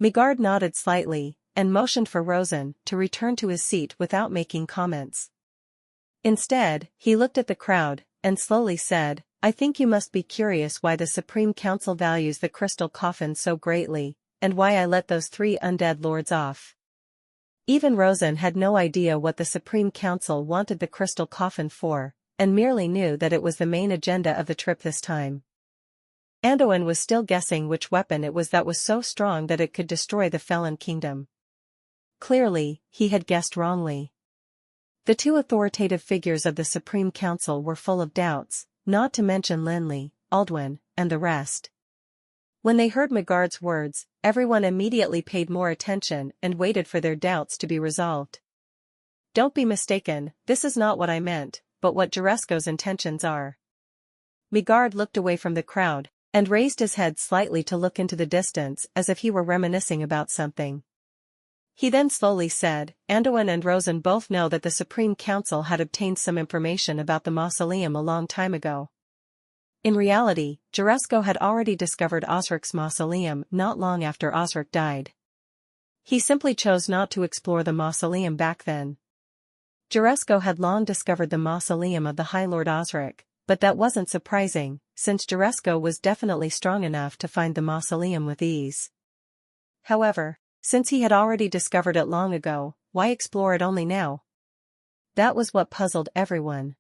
Megard nodded slightly, and motioned for Rosen to return to his seat without making comments. Instead, he looked at the crowd, and slowly said, I think you must be curious why the Supreme Council values the crystal coffin so greatly, and why I let those 3 undead lords off. Even Rosen had no idea what the Supreme Council wanted the crystal coffin for, and merely knew that it was the main agenda of the trip this time. Anduin was still guessing which weapon it was that was so strong that it could destroy the Felon Kingdom. Clearly, he had guessed wrongly. The 2 authoritative figures of the Supreme Council were full of doubts, not to mention Lin Li, Aldwin, and the rest. When they heard Megard's words, everyone immediately paid more attention and waited for their doubts to be resolved. Don't be mistaken, this is not what I meant, but what Juresko's intentions are. Megard looked away from the crowd, and raised his head slightly to look into the distance as if he were reminiscing about something. He then slowly said, Anduin and Rosen both know that the Supreme Council had obtained some information about the mausoleum a long time ago. In reality, Juresko had already discovered Osric's mausoleum not long after Osric died. He simply chose not to explore the mausoleum back then. Juresko had long discovered the mausoleum of the High Lord Osric, but that wasn't surprising, since Juresko was definitely strong enough to find the mausoleum with ease. However, since he had already discovered it long ago, why explore it only now? That was what puzzled everyone.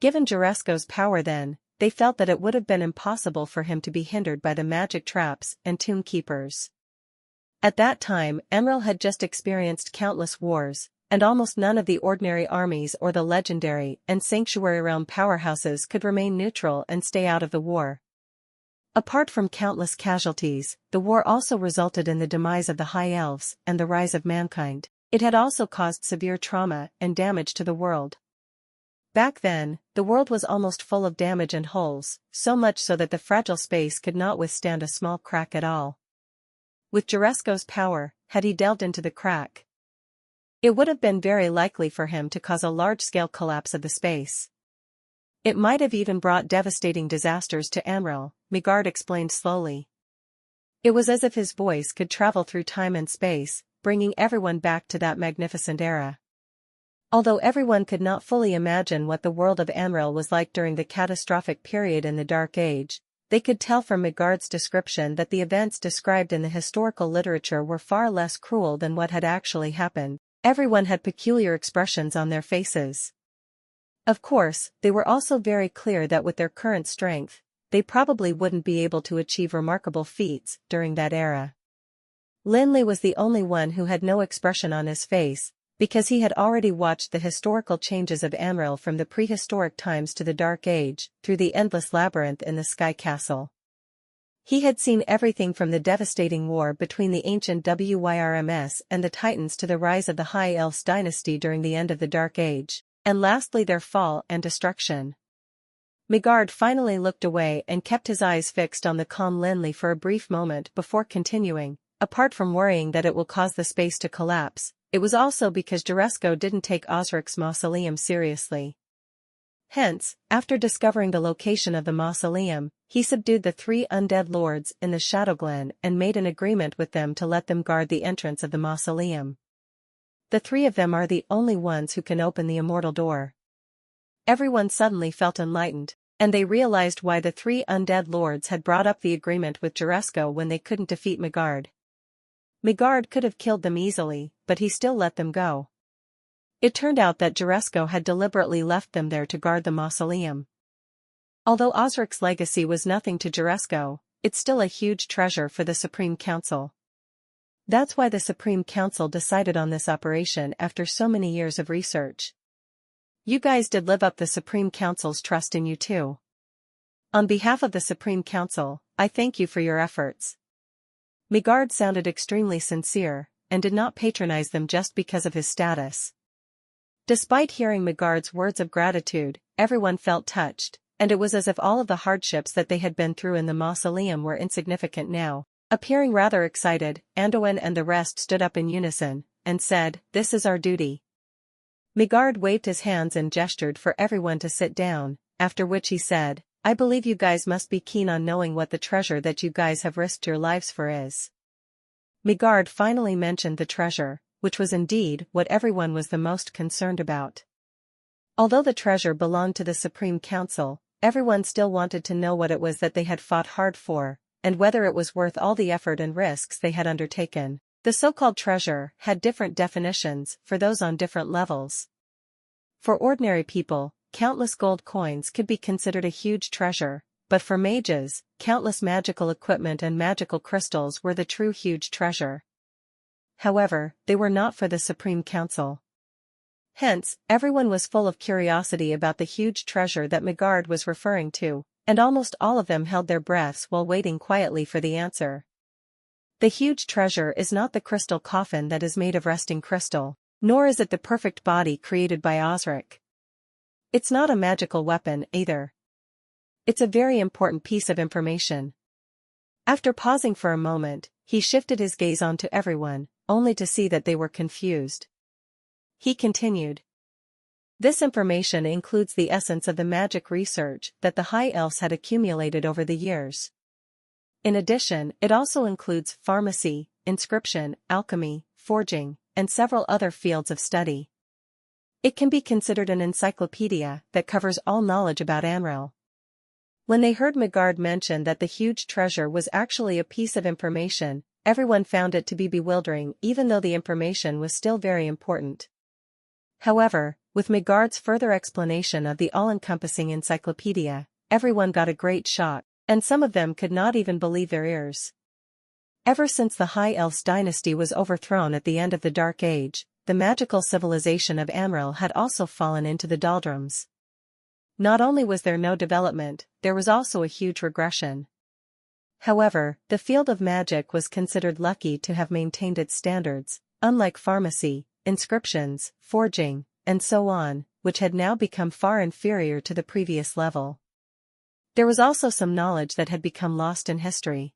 Given Juresko's power then, they felt that it would have been impossible for him to be hindered by the magic traps and tomb keepers. At that time, Emerald had just experienced countless wars, and almost none of the ordinary armies or the legendary and sanctuary realm powerhouses could remain neutral and stay out of the war. Apart from countless casualties, the war also resulted in the demise of the High Elves and the rise of mankind. It had also caused severe trauma and damage to the world. Back then, the world was almost full of damage and holes, so much so that the fragile space could not withstand a small crack at all. With Juresko's power, had he delved into the crack, it would have been very likely for him to cause a large-scale collapse of the space. It might have even brought devastating disasters to Amril, Megard explained slowly. It was as if his voice could travel through time and space, bringing everyone back to that magnificent era. Although everyone could not fully imagine what the world of Amril was like during the catastrophic period in the Dark Age, they could tell from Megard's description that the events described in the historical literature were far less cruel than what had actually happened. Everyone had peculiar expressions on their faces. Of course, they were also very clear that with their current strength, they probably wouldn't be able to achieve remarkable feats during that era. Lin Li was the only one who had no expression on his face, because he had already watched the historical changes of Amril from the prehistoric times to the Dark Age, through the endless labyrinth in the Sky Castle. He had seen everything from the devastating war between the ancient Wyrms and the Titans to the rise of the High Elves dynasty during the end of the Dark Age, and lastly their fall and destruction. Megard finally looked away and kept his eyes fixed on the calm Lin Li for a brief moment before continuing. Apart from worrying that it will cause the space to collapse, it was also because Juresko didn't take Osric's mausoleum seriously. Hence, after discovering the location of the mausoleum, he subdued the 3 undead lords in the Shadowglen and made an agreement with them to let them guard the entrance of the mausoleum. The 3 of them are the only ones who can open the immortal door. Everyone suddenly felt enlightened, and they realized why the 3 undead lords had brought up the agreement with Juresko when they couldn't defeat Megard. Megard could have killed them easily, but he still let them go. It turned out that Juresko had deliberately left them there to guard the mausoleum. Although Osric's legacy was nothing to Juresko, it's still a huge treasure for the Supreme Council. That's why the Supreme Council decided on this operation after so many years of research. You guys did live up the Supreme Council's trust in you too. On behalf of the Supreme Council, I thank you for your efforts. Migard sounded extremely sincere, and did not patronize them just because of his status. Despite hearing Migard's words of gratitude, everyone felt touched, and it was as if all of the hardships that they had been through in the mausoleum were insignificant now. Appearing rather excited, Andoin and the rest stood up in unison, and said, "This is our duty." Migard waved his hands and gestured for everyone to sit down, after which he said, "I believe you guys must be keen on knowing what the treasure that you guys have risked your lives for is." Migard finally mentioned the treasure, which was indeed what everyone was the most concerned about. Although the treasure belonged to the Supreme Council, everyone still wanted to know what it was that they had fought hard for, and whether it was worth all the effort and risks they had undertaken. The so-called treasure had different definitions for those on different levels. For ordinary people, countless gold coins could be considered a huge treasure, but for mages, countless magical equipment and magical crystals were the true huge treasure. However, they were not for the Supreme Council. Hence, everyone was full of curiosity about the huge treasure that Migard was referring to, and almost all of them held their breaths while waiting quietly for the answer. The huge treasure is not the crystal coffin that is made of resting crystal, nor is it the perfect body created by Osric. It's not a magical weapon, either. It's a very important piece of information. After pausing for a moment, he shifted his gaze onto everyone, only to see that they were confused. He continued. This information includes the essence of the magic research that the High Elves had accumulated over the years. In addition, it also includes pharmacy, inscription, alchemy, forging, and several other fields of study. It can be considered an encyclopedia that covers all knowledge about Amrel. When they heard Migard mention that the huge treasure was actually a piece of information, everyone found it to be bewildering even though the information was still very important. However, with Migard's further explanation of the all-encompassing encyclopedia, everyone got a great shock, and some of them could not even believe their ears. Ever since the High Elves dynasty was overthrown at the end of the Dark Age, the magical civilization of Amrel had also fallen into the doldrums. Not only was there no development, there was also a huge regression. However, the field of magic was considered lucky to have maintained its standards, unlike pharmacy, inscriptions, forging, and so on, which had now become far inferior to the previous level. There was also some knowledge that had become lost in history.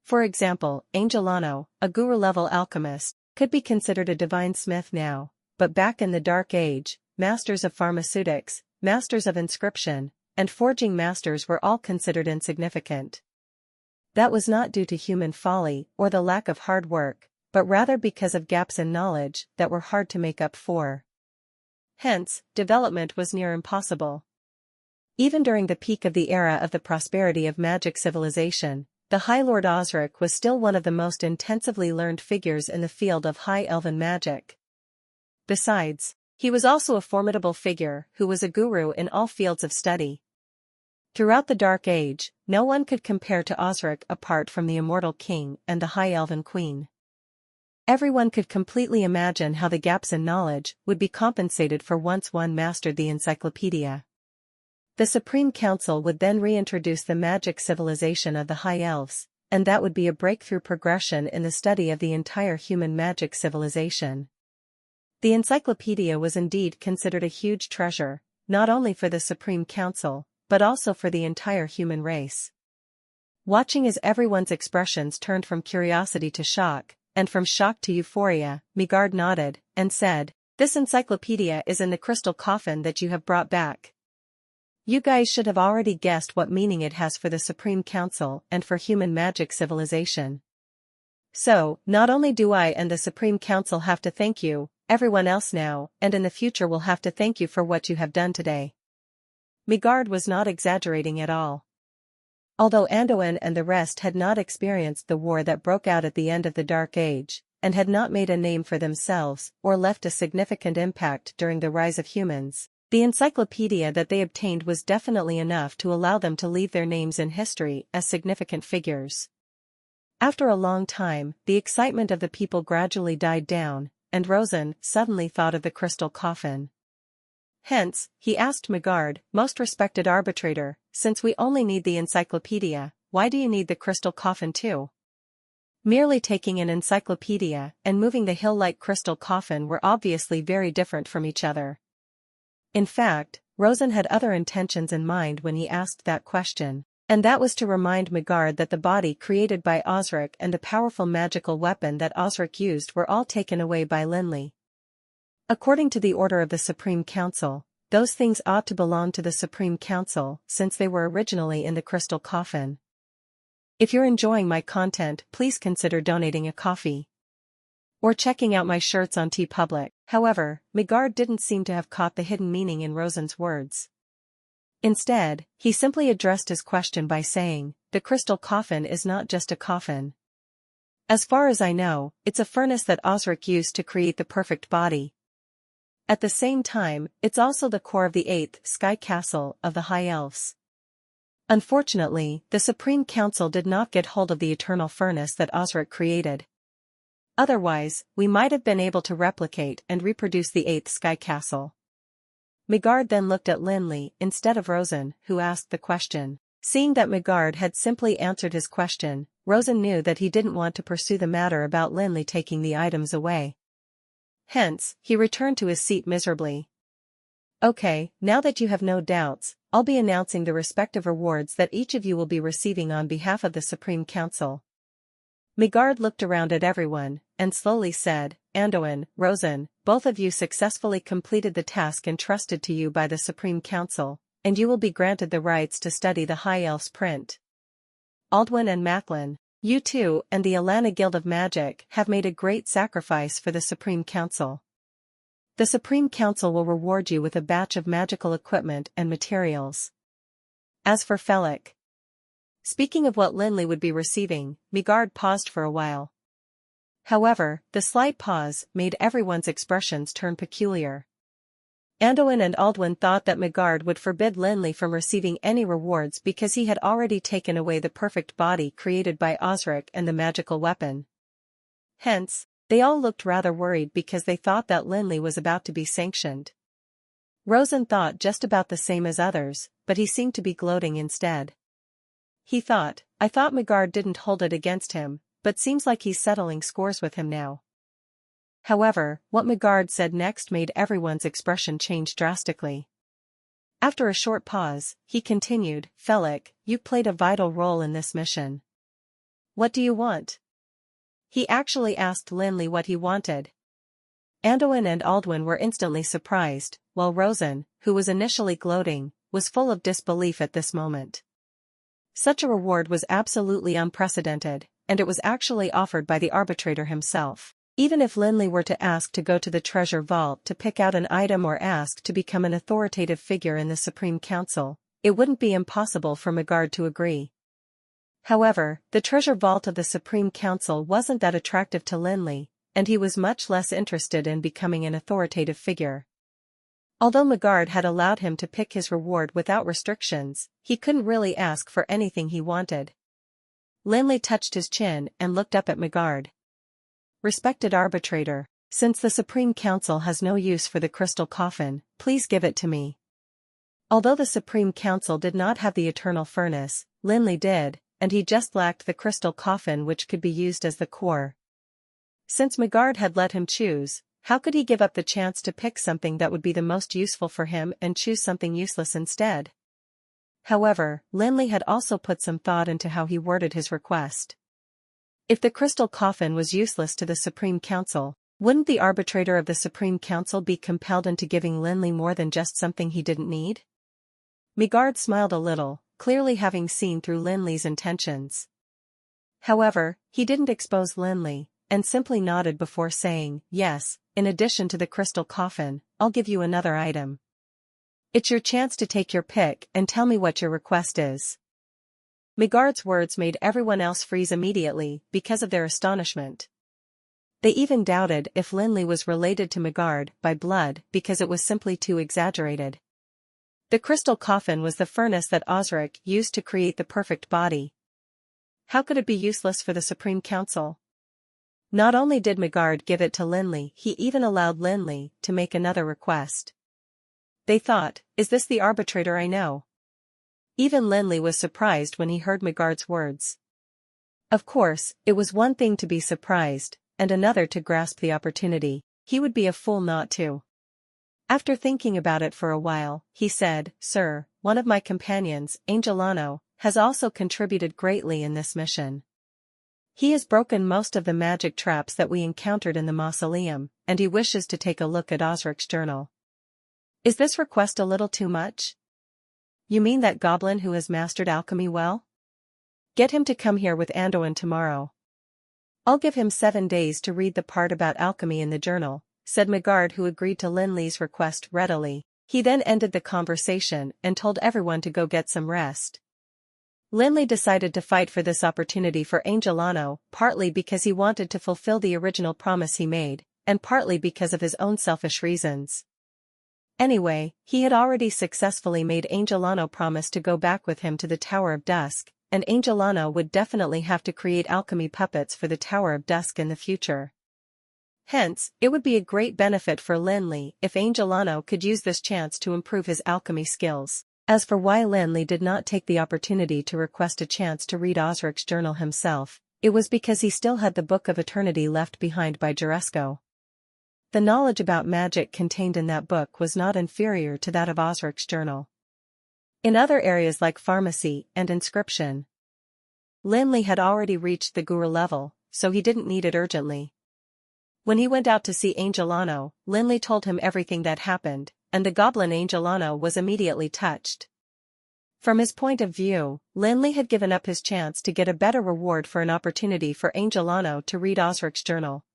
For example, Angelano, a guru-level alchemist, could be considered a divine smith now, but back in the Dark Age, masters of pharmaceutics, masters of inscription, and forging masters were all considered insignificant. That was not due to human folly or the lack of hard work, but rather because of gaps in knowledge that were hard to make up for. Hence, development was near impossible. Even during the peak of the era of the prosperity of magic civilization, the High Lord Osric was still one of the most intensively learned figures in the field of High Elven magic. Besides, he was also a formidable figure who was a guru in all fields of study. Throughout the Dark Age, no one could compare to Osric apart from the immortal king and the High Elven queen. Everyone could completely imagine how the gaps in knowledge would be compensated for once one mastered the encyclopedia. The Supreme Council would then reintroduce the magic civilization of the High Elves, and that would be a breakthrough progression in the study of the entire human magic civilization. The encyclopedia was indeed considered a huge treasure, not only for the Supreme Council, but also for the entire human race. Watching as everyone's expressions turned from curiosity to shock, and from shock to euphoria, Migard nodded, and said, "This encyclopedia is in the crystal coffin that you have brought back. You guys should have already guessed what meaning it has for the Supreme Council and for human magic civilization. So, not only do I and the Supreme Council have to thank you, everyone else now and in the future will have to thank you for what you have done today." Migard was not exaggerating at all. Although Andoin and the rest had not experienced the war that broke out at the end of the Dark Age, and had not made a name for themselves or left a significant impact during the rise of humans, The encyclopedia that they obtained was definitely enough to allow them to leave their names in history as significant figures. After a long time, the excitement of the people gradually died down, and Rosen suddenly thought of the crystal coffin. Hence, he asked Megard, "Most respected arbitrator, since we only need the encyclopedia, why do you need the crystal coffin too?" Merely taking an encyclopedia and moving the hill-like crystal coffin were obviously very different from each other. In fact, Rosen had other intentions in mind when he asked that question, and that was to remind Megard that the body created by Osric and the powerful magical weapon that Osric used were all taken away by Lin Li. According to the order of the Supreme Council, those things ought to belong to the Supreme Council since they were originally in the crystal coffin. If you're enjoying my content, please consider donating a coffee or checking out my shirts on TeePublic. However, Megard didn't seem to have caught the hidden meaning in Rosen's words. Instead, he simply addressed his question by saying, "The crystal coffin is not just a coffin. As far as I know, it's a furnace that Osric used to create the perfect body. At the same time, it's also the core of the 8th sky castle of the High Elves. Unfortunately, the Supreme Council did not get hold of the eternal furnace that Osric created. Otherwise, we might have been able to replicate and reproduce the 8th sky castle." Megard then looked at Lin Li instead of Rosen, who asked the question. Seeing that Megard had simply answered his question, Rosen knew that he didn't want to pursue the matter about Lin Li taking the items away. Hence, he returned to his seat miserably. "Okay, now that you have no doubts, I'll be announcing the respective rewards that each of you will be receiving on behalf of the Supreme Council." Megard looked around at everyone, and slowly said, "Anduin, Rosen, both of you successfully completed the task entrusted to you by the Supreme Council, and you will be granted the rights to study the High Elves print. Aldwin and Macklin, you two and the Alana Guild of Magic have made a great sacrifice for the Supreme Council. The Supreme Council will reward you with a batch of magical equipment and materials. As for Felix." Speaking of what Lin Li would be receiving, Megard paused for a while. However, the slight pause made everyone's expressions turn peculiar. Anduin and Aldwin thought that Megard would forbid Lin Li from receiving any rewards because he had already taken away the perfect body created by Osric and the magical weapon. Hence, they all looked rather worried because they thought that Lin Li was about to be sanctioned. Rosen thought just about the same as others, but he seemed to be gloating instead. He thought, "I thought Megard didn't hold it against him, but seems like he's settling scores with him now." However, what Megard said next made everyone's expression change drastically. After a short pause, he continued, "Felix, you played a vital role in this mission. What do you want?" He actually asked Lin Li what he wanted. Anduin and Aldwin were instantly surprised, while Rosen, who was initially gloating, was full of disbelief at this moment. Such a reward was absolutely unprecedented, and it was actually offered by the arbitrator himself. Even if Lin Li were to ask to go to the treasure vault to pick out an item or ask to become an authoritative figure in the Supreme Council, it wouldn't be impossible for Megard to agree. However, the treasure vault of the Supreme Council wasn't that attractive to Lin Li, and he was much less interested in becoming an authoritative figure. Although Megard had allowed him to pick his reward without restrictions, he couldn't really ask for anything he wanted. Lin Li touched his chin and looked up at Megard. "Respected arbitrator, since the Supreme Council has no use for the crystal coffin, please give it to me." Although the Supreme Council did not have the eternal furnace, Lin Li did, and he just lacked the crystal coffin which could be used as the core. Since Megard had let him choose, how could he give up the chance to pick something that would be the most useful for him and choose something useless instead? However, Lin Li had also put some thought into how he worded his request. If the crystal coffin was useless to the Supreme Council, wouldn't the arbitrator of the Supreme Council be compelled into giving Lin Li more than just something he didn't need? Megard smiled a little, clearly having seen through Lin Li's intentions. However, he didn't expose Lin Li, and simply nodded before saying, "Yes, in addition to the crystal coffin, I'll give you another item. It's your chance to take your pick and tell me what your request is." Megard's words made everyone else freeze immediately because of their astonishment. They even doubted if Lin Li was related to Megard by blood because it was simply too exaggerated. The crystal coffin was the furnace that Osric used to create the perfect body. How could it be useless for the Supreme Council? Not only did Megard give it to Lin Li, he even allowed Lin Li to make another request. They thought, is this the arbitrator I know? Even Lin Li was surprised when he heard Megard's words. Of course, it was one thing to be surprised, and another to grasp the opportunity. He would be a fool not to. After thinking about it for a while, he said, Sir, one of my companions, Angelano, has also contributed greatly in this mission. He has broken most of the magic traps that we encountered in the mausoleum, and he wishes to take a look at Osric's journal. Is this request a little too much? You mean that goblin who has mastered alchemy well? Get him to come here with Anduin tomorrow. I'll give him 7 days to read the part about alchemy in the journal, said Megard, who agreed to Lin Li's request readily. He then ended the conversation and told everyone to go get some rest. Lin Li decided to fight for this opportunity for Angelano, partly because he wanted to fulfill the original promise he made, and partly because of his own selfish reasons. Anyway, he had already successfully made Angelano promise to go back with him to the Tower of Dusk, and Angelano would definitely have to create alchemy puppets for the Tower of Dusk in the future. Hence, it would be a great benefit for Lin Li if Angelano could use this chance to improve his alchemy skills. As for why Lin Li did not take the opportunity to request a chance to read Osric's journal himself, it was because he still had the Book of Eternity left behind by Juresco. The knowledge about magic contained in that book was not inferior to that of Osric's journal. In other areas like pharmacy and inscription, Lin Li had already reached the guru level, so he didn't need it urgently. When he went out to see Angelano, Lin Li told him everything that happened, and the goblin Angelano was immediately touched. From his point of view, Lin Li had given up his chance to get a better reward for an opportunity for Angelano to read Osric's journal.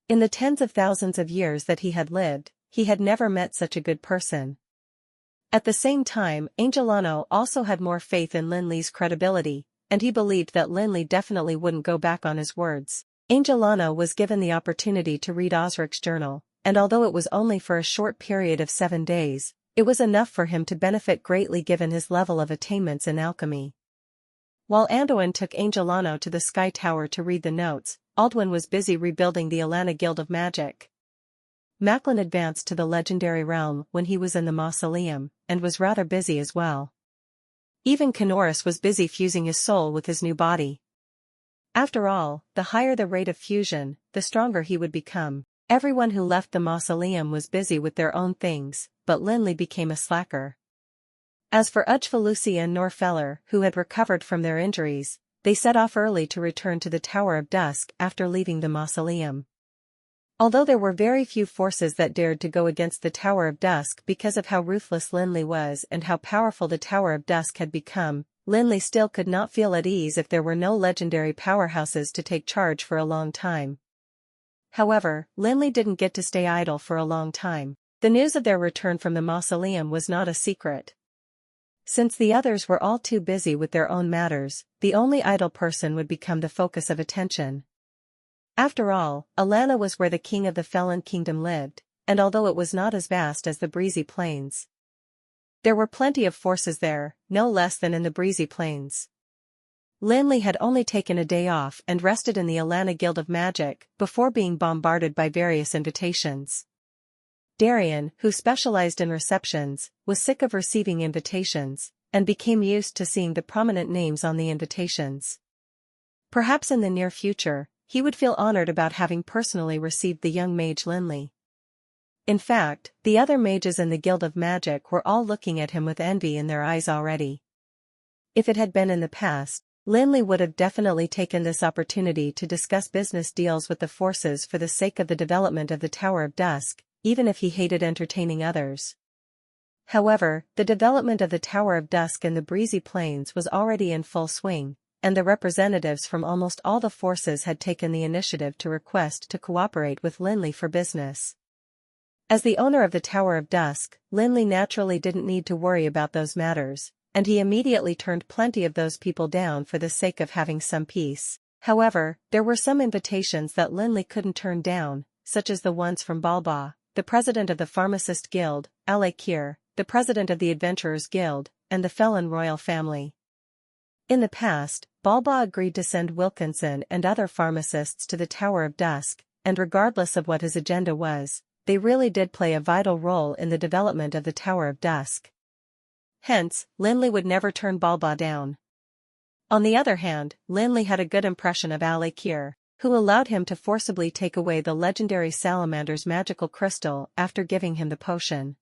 In the tens of thousands of years that he had lived, he had never met such a good person. At the same time, Angelano also had more faith in Lin Li's credibility, and he believed that Lin Li definitely wouldn't go back on his words. Angelano was given the opportunity to read Osric's journal, and although it was only for a short period of 7 days, it was enough for him to benefit greatly given his level of attainments in alchemy. While Anduin took Angelano to the Sky Tower to read the notes, Aldwin was busy rebuilding the Alana Guild of Magic. Macklin advanced to the legendary realm when he was in the mausoleum, and was rather busy as well. Even Canoris was busy fusing his soul with his new body. After all, the higher the rate of fusion, the stronger he would become. Everyone who left the mausoleum was busy with their own things, but Lin Li became a slacker. As for Uchfalusi and Norfeller, who had recovered from their injuries, they set off early to return to the Tower of Dusk after leaving the mausoleum. Although there were very few forces that dared to go against the Tower of Dusk because of how ruthless Lin Li was and how powerful the Tower of Dusk had become, Lin Li still could not feel at ease if there were no legendary powerhouses to take charge for a long time. However, Lin Li didn't get to stay idle for a long time. The news of their return from the mausoleum was not a secret. Since the others were all too busy with their own matters, the only idle person would become the focus of attention. After all, Alana was where the king of the Felon Kingdom lived, and although it was not as vast as the Breezy Plains, there were plenty of forces there, no less than in the Breezy Plains. Lin Li had only taken a day off and rested in the Alana Guild of Magic before being bombarded by various invitations. Darian, who specialized in receptions, was sick of receiving invitations, and became used to seeing the prominent names on the invitations. Perhaps in the near future, he would feel honored about having personally received the young mage Lin Li. In fact, the other mages in the Guild of Magic were all looking at him with envy in their eyes already. If it had been in the past, Lin Li would have definitely taken this opportunity to discuss business deals with the forces for the sake of the development of the Tower of Dusk, even if he hated entertaining others. However, the development of the Tower of Dusk in the Breezy Plains was already in full swing, and the representatives from almost all the forces had taken the initiative to request to cooperate with Lin Li for business. As the owner of the Tower of Dusk, Lin Li naturally didn't need to worry about those matters, and he immediately turned plenty of those people down for the sake of having some peace. However, there were some invitations that Lin Li couldn't turn down, such as the ones from Balba, the president of the Pharmacist Guild, Isekaied, the president of the Adventurers Guild, and the Felon royal family. In the past, Balba agreed to send Wilkinson and other pharmacists to the Tower of Dusk, and regardless of what his agenda was, they really did play a vital role in the development of the Tower of Dusk. Hence, Lin Li would never turn Balba down. On the other hand, Lin Li had a good impression of Isekaied, who allowed him to forcibly take away the legendary salamander's magical crystal after giving him the potion.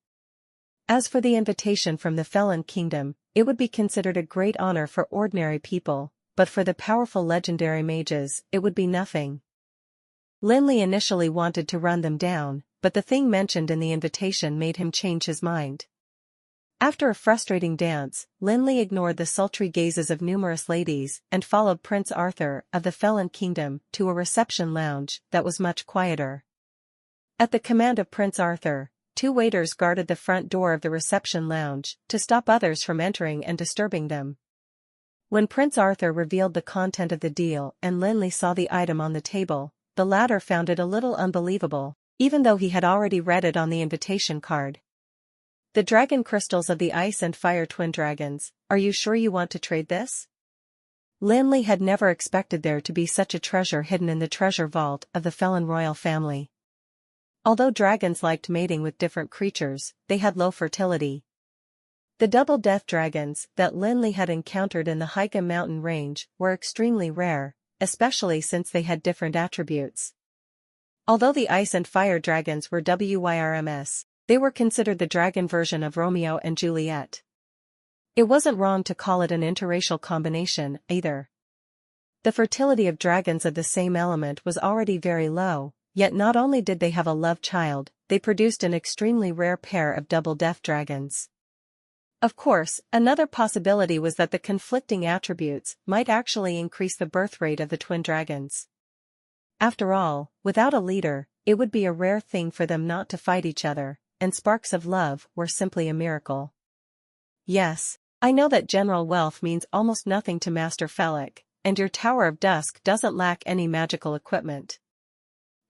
As for the invitation from the Felon Kingdom, it would be considered a great honor for ordinary people, but for the powerful legendary mages, it would be nothing. Lin Li initially wanted to run them down, but the thing mentioned in the invitation made him change his mind. After a frustrating dance, Lin Li ignored the sultry gazes of numerous ladies and followed Prince Arthur of the Felon Kingdom to a reception lounge that was much quieter. At the command of Prince Arthur, 2 waiters guarded the front door of the reception lounge to stop others from entering and disturbing them. When Prince Arthur revealed the content of the deal and Lin Li saw the item on the table, the latter found it a little unbelievable, even though he had already read it on the invitation card. The dragon crystals of the ice and fire twin dragons, are you sure you want to trade this? Lin Li had never expected there to be such a treasure hidden in the treasure vault of the Felon royal family. Although dragons liked mating with different creatures, they had low fertility. The double death dragons that Lin Li had encountered in the Haiga mountain range were extremely rare, especially since they had different attributes. Although the ice and fire dragons were WYRMS, they were considered the dragon version of Romeo and Juliet. It wasn't wrong to call it an interracial combination, either. The fertility of dragons of the same element was already very low, yet not only did they have a love child, they produced an extremely rare pair of double death dragons. Of course, another possibility was that the conflicting attributes might actually increase the birth rate of the twin dragons. After all, without a leader, it would be a rare thing for them not to fight each other, and sparks of love were simply a miracle. Yes, I know that general wealth means almost nothing to Master Felix, and your Tower of Dusk doesn't lack any magical equipment.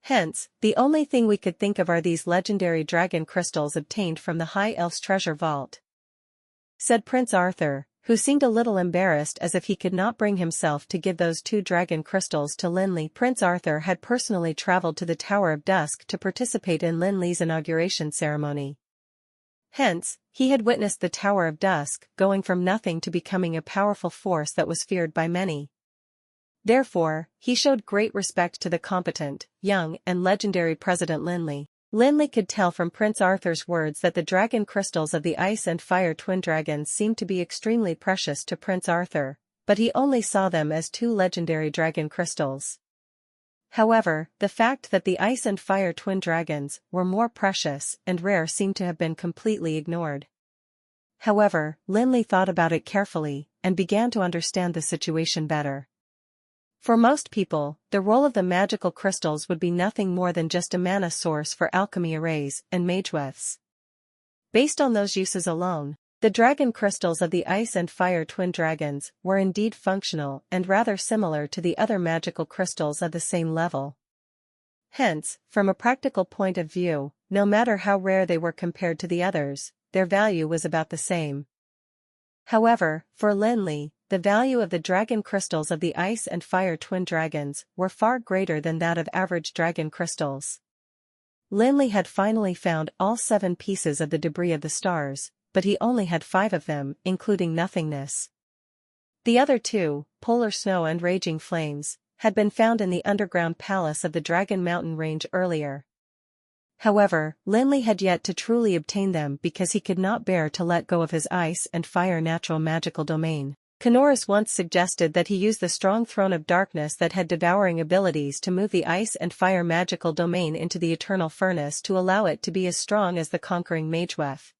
Hence, the only thing we could think of are these legendary dragon crystals obtained from the High Elf's treasure vault," said Prince Arthur, who seemed a little embarrassed as if he could not bring himself to give those 2 dragon crystals to Lin Li. Prince Arthur had personally traveled to the Tower of Dusk to participate in Lin Li's inauguration ceremony. Hence, he had witnessed the Tower of Dusk going from nothing to becoming a powerful force that was feared by many. Therefore, he showed great respect to the competent, young, and legendary President Lin Li. Lin Li could tell from Prince Arthur's words that the dragon crystals of the ice and fire twin dragons seemed to be extremely precious to Prince Arthur, but he only saw them as 2 legendary dragon crystals. However, the fact that the ice and fire twin dragons were more precious and rare seemed to have been completely ignored. However, Lin Li thought about it carefully and began to understand the situation better. For most people, the role of the magical crystals would be nothing more than just a mana source for alchemy arrays and magewefts. Based on those uses alone, the dragon crystals of the ice and fire twin dragons were indeed functional and rather similar to the other magical crystals of the same level. Hence, from a practical point of view, no matter how rare they were compared to the others, their value was about the same. However, for Lin Li, the value of the dragon crystals of the ice and fire twin dragons were far greater than that of average dragon crystals. Lin Li had finally found all 7 pieces of the debris of the stars, but he only had 5 of them, including nothingness. The other 2, polar snow and raging flames, had been found in the underground palace of the Dragon Mountain range earlier. However, Lin Li had yet to truly obtain them because he could not bear to let go of his ice and fire natural magical domain. Kanoris once suggested that he use the strong throne of darkness that had devouring abilities to move the ice and fire magical domain into the eternal furnace to allow it to be as strong as the conquering magewef.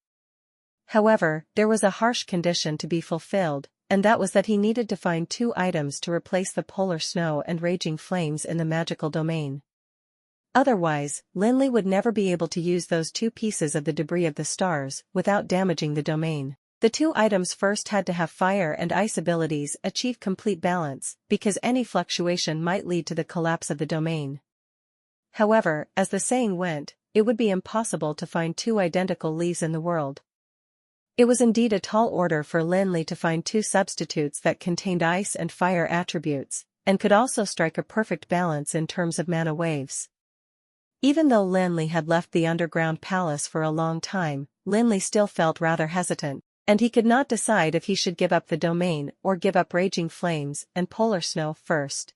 However, there was a harsh condition to be fulfilled, and that was that he needed to find 2 items to replace the polar snow and raging flames in the magical domain. Otherwise, Lin Li would never be able to use those 2 pieces of the debris of the stars without damaging the domain. The two items first had to have fire and ice abilities achieve complete balance, because any fluctuation might lead to the collapse of the domain. However, as the saying went, it would be impossible to find two identical Lis in the world. It was indeed a tall order for Lin Li to find two substitutes that contained ice and fire attributes, and could also strike a perfect balance in terms of mana waves. Even though Lin Li had left the underground palace for a long time, Lin Li still felt rather hesitant, and he could not decide if he should give up the domain or give up raging flames and polar snow first.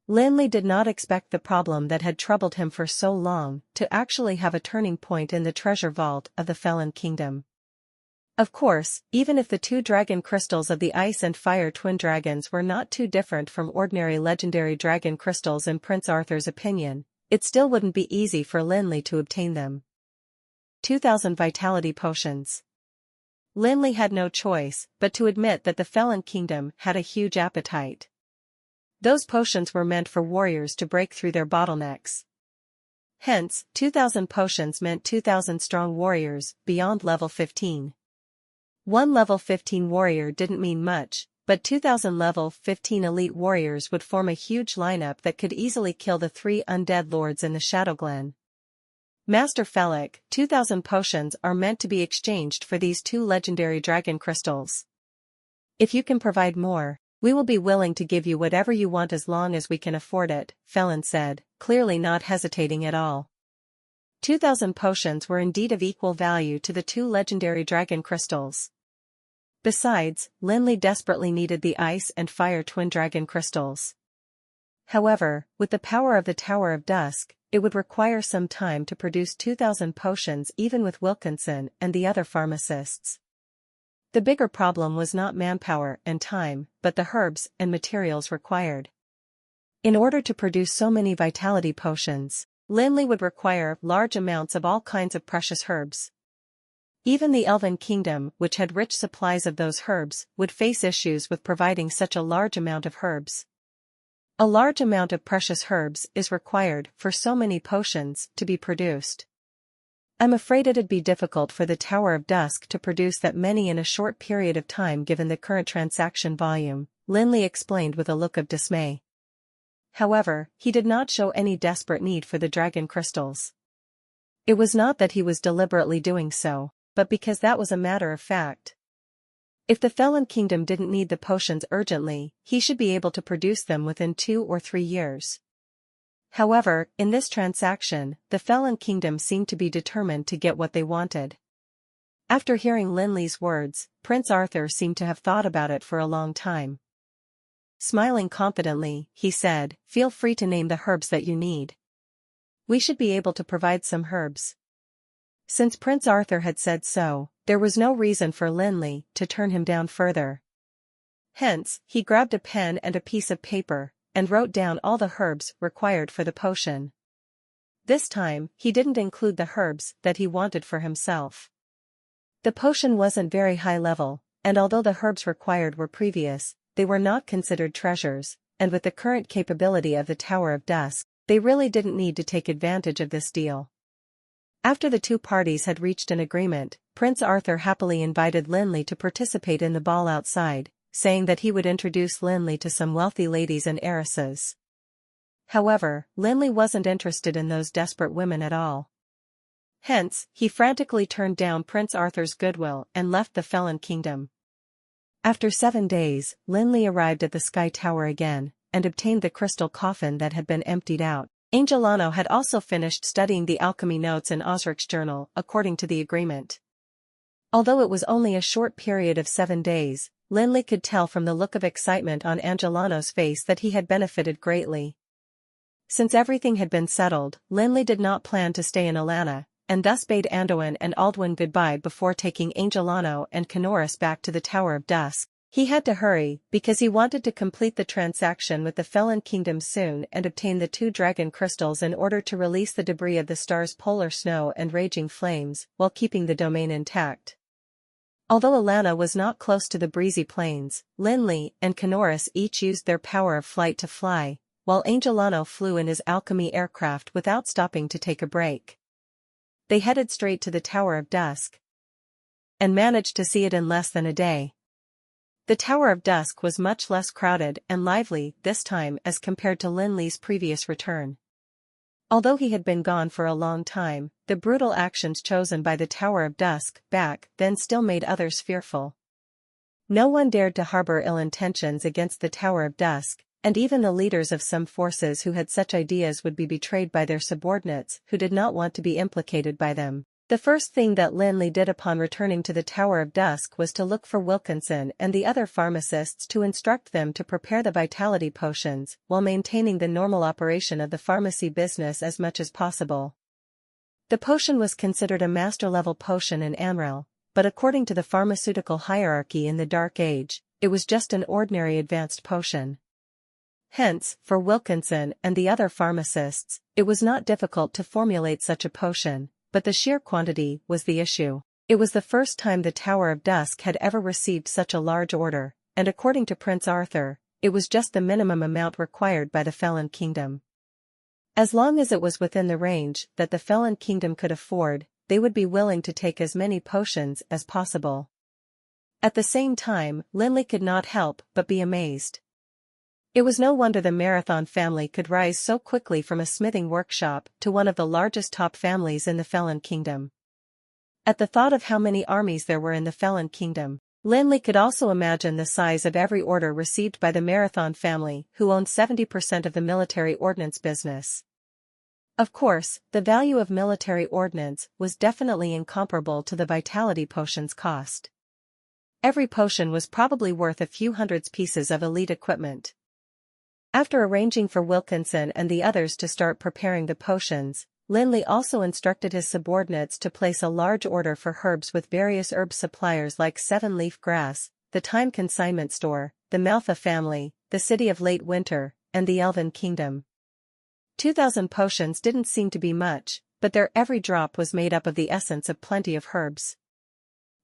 Lin Li did not expect the problem that had troubled him for so long to actually have a turning point in the treasure vault of the Felon Kingdom. Of course, even if the two dragon crystals of the ice and fire twin dragons were not too different from ordinary legendary dragon crystals in Prince Arthur's opinion, it still wouldn't be easy for Lin Li to obtain them. 2,000 vitality potions. Lin Li had no choice but to admit that the Felon Kingdom had a huge appetite. Those potions were meant for warriors to break through their bottlenecks. Hence, 2,000 potions meant 2,000 strong warriors beyond level 15. One level 15 warrior didn't mean much, but 2,000 level 15 elite warriors would form a huge lineup that could easily kill the 3 undead lords in the Shadowglen. Master Felix, 2,000 potions are meant to be exchanged for these 2 legendary dragon crystals. If you can provide more, we will be willing to give you whatever you want as long as we can afford it, Felon said, clearly not hesitating at all. 2,000 potions were indeed of equal value to the 2 legendary dragon crystals. Besides, Lin Li desperately needed the ice and fire twin dragon crystals. However, with the power of the Tower of Dusk, it would require some time to produce 2,000 potions even with Wilkinson and the other pharmacists. The bigger problem was not manpower and time, but the herbs and materials required. In order to produce so many vitality potions, Lin Li would require large amounts of all kinds of precious herbs. Even the Elven Kingdom, which had rich supplies of those herbs, would face issues with providing such a large amount of herbs. A large amount of precious herbs is required for so many potions to be produced. I'm afraid it'd be difficult for the Tower of Dusk to produce that many in a short period of time given the current transaction volume, Lin Li explained with a look of dismay. However, he did not show any desperate need for the dragon crystals. It was not that he was deliberately doing so, but because that was a matter of fact. If the Felon Kingdom didn't need the potions urgently, he should be able to produce them within 2 or 3 years. However, in this transaction, the Felon Kingdom seemed to be determined to get what they wanted. After hearing Lin Li's words, Prince Arthur seemed to have thought about it for a long time. Smiling confidently, he said, "Feel free to name the herbs that you need. We should be able to provide some herbs." Since Prince Arthur had said so, there was no reason for Lin Li to turn him down further. Hence, he grabbed a pen and a piece of paper, and wrote down all the herbs required for the potion. This time, he didn't include the herbs that he wanted for himself. The potion wasn't very high level, and although the herbs required were previous, they were not considered treasures, and with the current capability of the Tower of Dusk, they really didn't need to take advantage of this deal. After the 2 parties had reached an agreement, Prince Arthur happily invited Lin Li to participate in the ball outside, saying that he would introduce Lin Li to some wealthy ladies and heiresses. However, Lin Li wasn't interested in those desperate women at all. Hence, he frantically turned down Prince Arthur's goodwill and left the Felon Kingdom. After 7 days, Lin Li arrived at the Sky Tower again, and obtained the crystal coffin that had been emptied out. Angelano had also finished studying the alchemy notes in Osric's journal, according to the agreement. Although it was only a short period of 7 days, Lin Li could tell from the look of excitement on Angelano's face that he had benefited greatly. Since everything had been settled, Lin Li did not plan to stay in Alana, and thus bade Anduin and Aldwin goodbye before taking Angelano and Canoris back to the Tower of Dusk. He had to hurry, because he wanted to complete the transaction with the Felon Kingdom soon and obtain the 2 dragon crystals in order to release the debris of the stars Polar Snow and Raging Flames, while keeping the domain intact. Although Alana was not close to the breezy plains, Lin Li and Canoris each used their power of flight to fly, while Angelano flew in his alchemy aircraft without stopping to take a break. They headed straight to the Tower of Dusk. and managed to see it in less than a day. The Tower of Dusk was much less crowded and lively this time as compared to Lin Li's previous return. Although he had been gone for a long time, the brutal actions chosen by the Tower of Dusk back then still made others fearful. No one dared to harbor ill intentions against the Tower of Dusk, and even the leaders of some forces who had such ideas would be betrayed by their subordinates who did not want to be implicated by them. The first thing that Lin Li did upon returning to the Tower of Dusk was to look for Wilkinson and the other pharmacists to instruct them to prepare the vitality potions while maintaining the normal operation of the pharmacy business as much as possible. The potion was considered a master-level potion in Amrel, but according to the pharmaceutical hierarchy in the Dark Age, it was just an ordinary advanced potion. Hence, for Wilkinson and the other pharmacists, it was not difficult to formulate such a potion, but the sheer quantity was the issue. It was the first time the Tower of Dusk had ever received such a large order, and according to Prince Arthur, it was just the minimum amount required by the Felon Kingdom. As long as it was within the range that the Felon Kingdom could afford, they would be willing to take as many potions as possible. At the same time, Lin Li could not help but be amazed. It was no wonder the Marathon family could rise so quickly from a smithing workshop to one of the largest top families in the Felon Kingdom. At the thought of how many armies there were in the Felon Kingdom, Lin Li could also imagine the size of every order received by the Marathon family, who owned 70% of the military ordnance business. Of course, the value of military ordnance was definitely incomparable to the vitality potion's cost. Every potion was probably worth a few hundreds pieces of elite equipment. After arranging for Wilkinson and the others to start preparing the potions, Lin Li also instructed his subordinates to place a large order for herbs with various herb suppliers like Seven Leaf Grass, the Time Consignment Store, the Manhwa family, the City of Late Winter, and the Elven Kingdom. 2,000 potions didn't seem to be much, but their every drop was made up of the essence of plenty of herbs.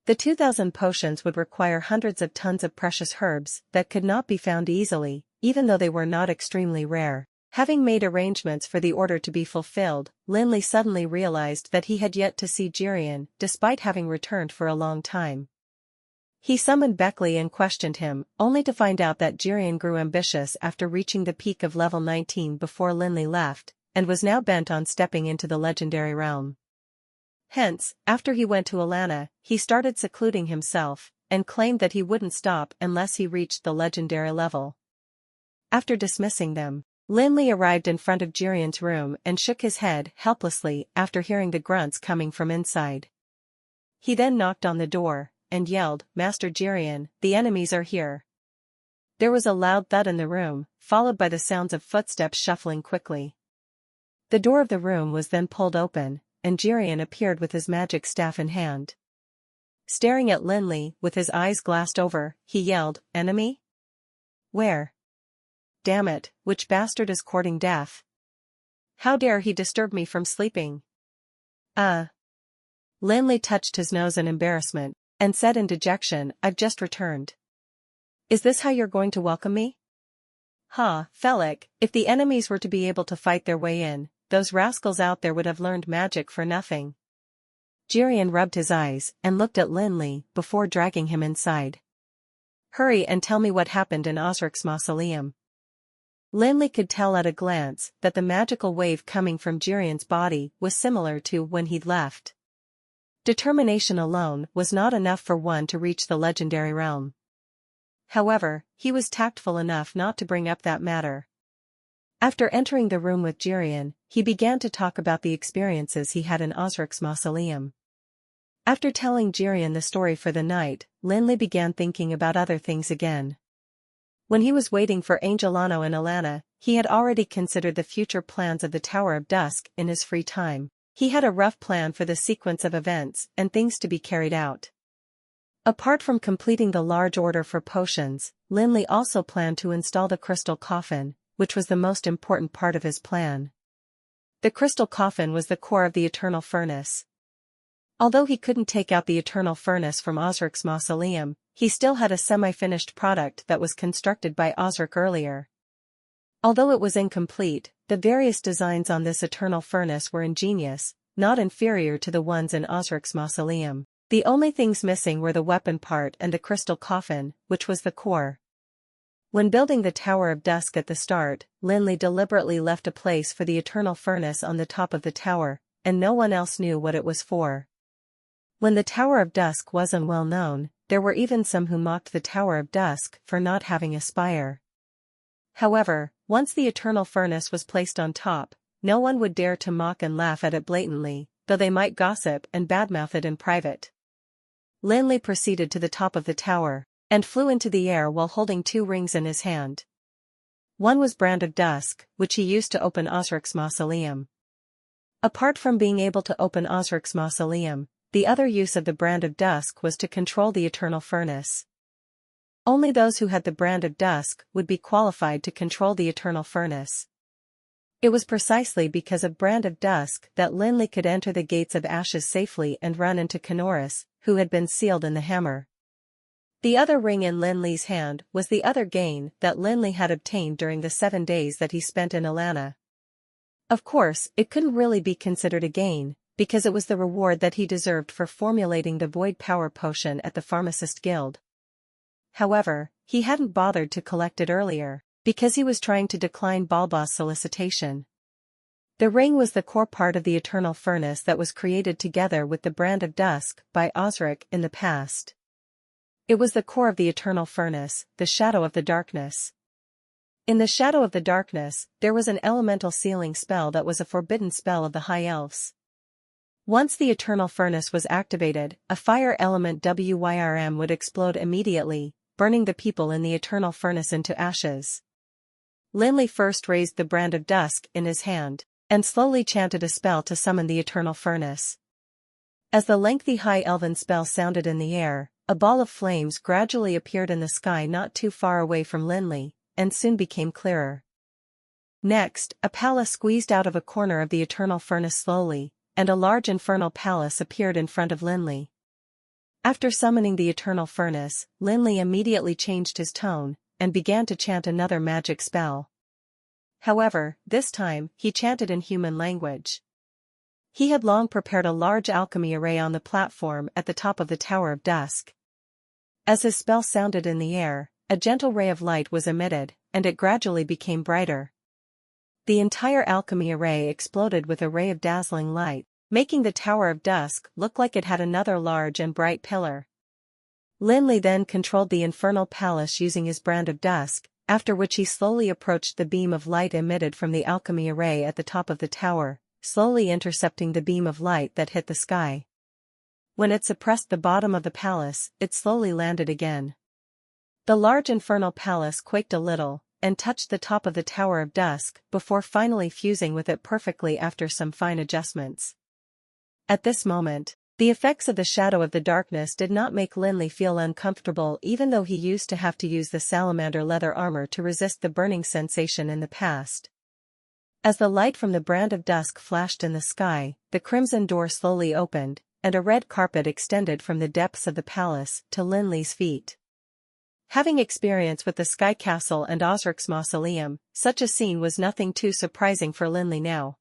The 2,000 potions would require hundreds of tons of precious herbs that could not be found easily, even though they were not extremely rare. Having made arrangements for the order to be fulfilled, Lin Li suddenly realized that he had yet to see Jirian, despite having returned for a long time. He summoned Beckley and questioned him, only to find out that Jirian grew ambitious after reaching the peak of level 19 before Lin Li left, and was now bent on stepping into the legendary realm. Hence, after he went to Alana, he started secluding himself, and claimed that he wouldn't stop unless he reached the legendary level. After dismissing them, Lin Li arrived in front of Jirian's room and shook his head helplessly after hearing the grunts coming from inside. He then knocked on the door, and yelled, "Master Jirian, the enemies are here." There was a loud thud in the room, followed by the sounds of footsteps shuffling quickly. The door of the room was then pulled open, and Jirian appeared with his magic staff in hand. Staring at Lin Li with his eyes glassed over, he yelled, "Enemy? Where? Damn it, which bastard is courting death? How dare he disturb me from sleeping?" Lin Li touched his nose in embarrassment, and said in dejection, "I've just returned. Is this how you're going to welcome me? Felik, if the enemies were to be able to fight their way in, those rascals out there would have learned magic for nothing." Jirian rubbed his eyes and looked at Lin Li before dragging him inside. "Hurry and tell me what happened in Osric's mausoleum." Lin Li could tell at a glance that the magical wave coming from Jirian's body was similar to when he'd left. Determination alone was not enough for one to reach the legendary realm. However, he was tactful enough not to bring up that matter. After entering the room with Jirian, he began to talk about the experiences he had in Osric's mausoleum. After telling Jirian the story for the night, Lin Li began thinking about other things again. When he was waiting for Angelano and Alana, he had already considered the future plans of the Tower of Dusk in his free time. He had a rough plan for the sequence of events and things to be carried out. Apart from completing the large order for potions, Lin Li also planned to install the crystal coffin, which was the most important part of his plan. The crystal coffin was the core of the eternal furnace. Although he couldn't take out the eternal furnace from Osric's mausoleum, he still had a semi-finished product that was constructed by Osric earlier. Although it was incomplete, the various designs on this eternal furnace were ingenious, not inferior to the ones in Osric's mausoleum. The only things missing were the weapon part and the crystal coffin, which was the core. When building the Tower of Dusk at the start, Lin Li deliberately left a place for the eternal furnace on the top of the tower, and no one else knew what it was for. When the Tower of Dusk wasn't well known, there were even some who mocked the Tower of Dusk for not having a spire. However, once the eternal furnace was placed on top, no one would dare to mock and laugh at it blatantly, though they might gossip and badmouth it in private. Lin Li proceeded to the top of the tower, and flew into the air while holding 2 rings in his hand. One was Brand of Dusk, which he used to open Osric's mausoleum. Apart from being able to open Osric's mausoleum, the other use of the Brand of Dusk was to control the eternal furnace. Only those who had the Brand of Dusk would be qualified to control the eternal furnace. It was precisely because of Brand of Dusk that Lin Li could enter the Gates of Ashes safely and run into Kanoris, who had been sealed in the hammer. The other ring in Lin Li's hand was the other gain that Lin Li had obtained during the 7 days that he spent in Alana. Of course, it couldn't really be considered a gain, because it was the reward that he deserved for formulating the Void Power Potion at the Pharmacist Guild. However, he hadn't bothered to collect it earlier, because he was trying to decline Balba's solicitation. The ring was the core part of the eternal furnace that was created together with the Brand of Dusk by Osric in the past. It was the core of the eternal furnace, the Shadow of the Darkness. In the Shadow of the Darkness, there was an elemental sealing spell that was a forbidden spell of the High Elves. Once the eternal furnace was activated, a fire element WYRM would explode immediately, burning the people in the eternal furnace into ashes. Lin Li first raised the Brand of Dusk in his hand, and slowly chanted a spell to summon the eternal furnace. As the lengthy high elven spell sounded in the air, a ball of flames gradually appeared in the sky not too far away from Lin Li, and soon became clearer. Next, a palace squeezed out of a corner of the eternal furnace slowly, and a large infernal palace appeared in front of Lin Li. After summoning the eternal furnace, Lin Li immediately changed his tone, and began to chant another magic spell. However, this time, he chanted in human language. He had long prepared a large alchemy array on the platform at the top of the Tower of Dusk. As his spell sounded in the air, a gentle ray of light was emitted, and it gradually became brighter. The entire alchemy array exploded with a ray of dazzling light, making the Tower of Dusk look like it had another large and bright pillar. Lin Li then controlled the infernal palace using his Brand of Dusk, after which he slowly approached the beam of light emitted from the alchemy array at the top of the tower, slowly intercepting the beam of light that hit the sky. When it suppressed the bottom of the palace, it slowly landed again. The large infernal palace quaked a little, and touched the top of the Tower of Dusk before finally fusing with it perfectly after some fine adjustments. At this moment, the effects of the Shadow of the Darkness did not make Lin Li feel uncomfortable even though he used to have to use the salamander leather armor to resist the burning sensation in the past. As the light from the Brand of Dusk flashed in the sky, the crimson door slowly opened, and a red carpet extended from the depths of the palace to Lin Li's feet. Having experience with the Sky Castle and Osric's mausoleum, such a scene was nothing too surprising for Lin Li now.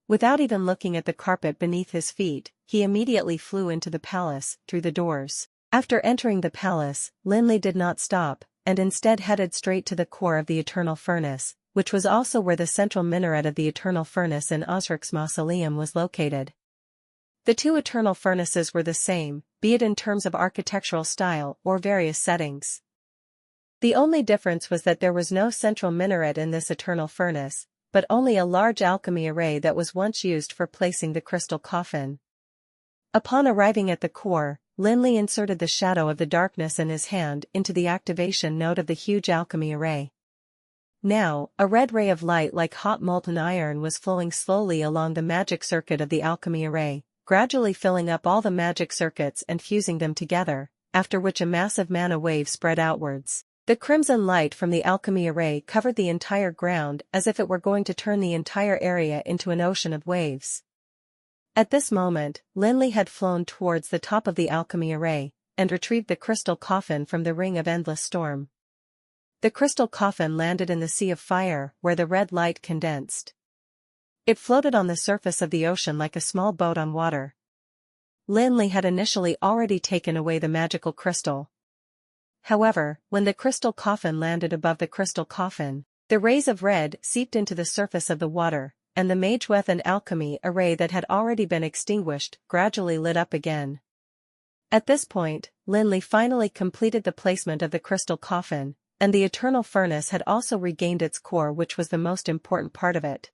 Without even looking at the carpet beneath his feet, he immediately flew into the palace, through the doors. After entering the palace, Lin Li did not stop, and instead headed straight to the core of the eternal furnace, which was also where the central minaret of the eternal furnace in Osric's mausoleum was located. The 2 eternal furnaces were the same, be it in terms of architectural style or various settings. The only difference was that there was no central minaret in this eternal furnace, but only a large alchemy array that was once used for placing the crystal coffin. Upon arriving at the core, Lin Li inserted the Shadow of the Darkness in his hand into the activation node of the huge alchemy array. Now, a red ray of light like hot molten iron was flowing slowly along the magic circuit of the alchemy array, gradually filling up all the magic circuits and fusing them together, after which a massive mana wave spread outwards. The crimson light from the alchemy array covered the entire ground as if it were going to turn the entire area into an ocean of waves. At this moment, Lin Li had flown towards the top of the alchemy array, and retrieved the crystal coffin from the Ring of Endless Storm. The crystal coffin landed in the sea of fire where the red light condensed. It floated on the surface of the ocean like a small boat on water. Lin Li had initially already taken away the magical crystal. However, when the crystal coffin landed above the crystal coffin, the rays of red seeped into the surface of the water, and the mage and alchemy array that had already been extinguished gradually lit up again. At this point, Lin Li finally completed the placement of the crystal coffin, and the eternal furnace had also regained its core, which was the most important part of it.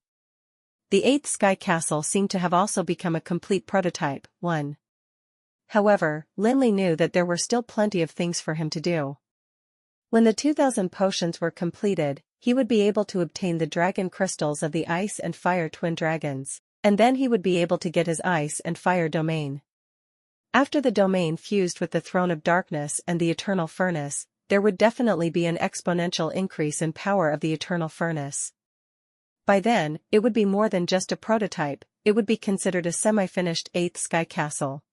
The 8th sky castle seemed to have also become a complete prototype, 1. However, Lin Li knew that there were still plenty of things for him to do. When the 2,000 potions were completed, he would be able to obtain the dragon crystals of the ice and fire twin dragons, and then he would be able to get his ice and fire domain. After the domain fused with the throne of darkness and the eternal furnace, there would definitely be an exponential increase in power of the eternal furnace. By then, it would be more than just a prototype, it would be considered a semi-finished 8th sky castle.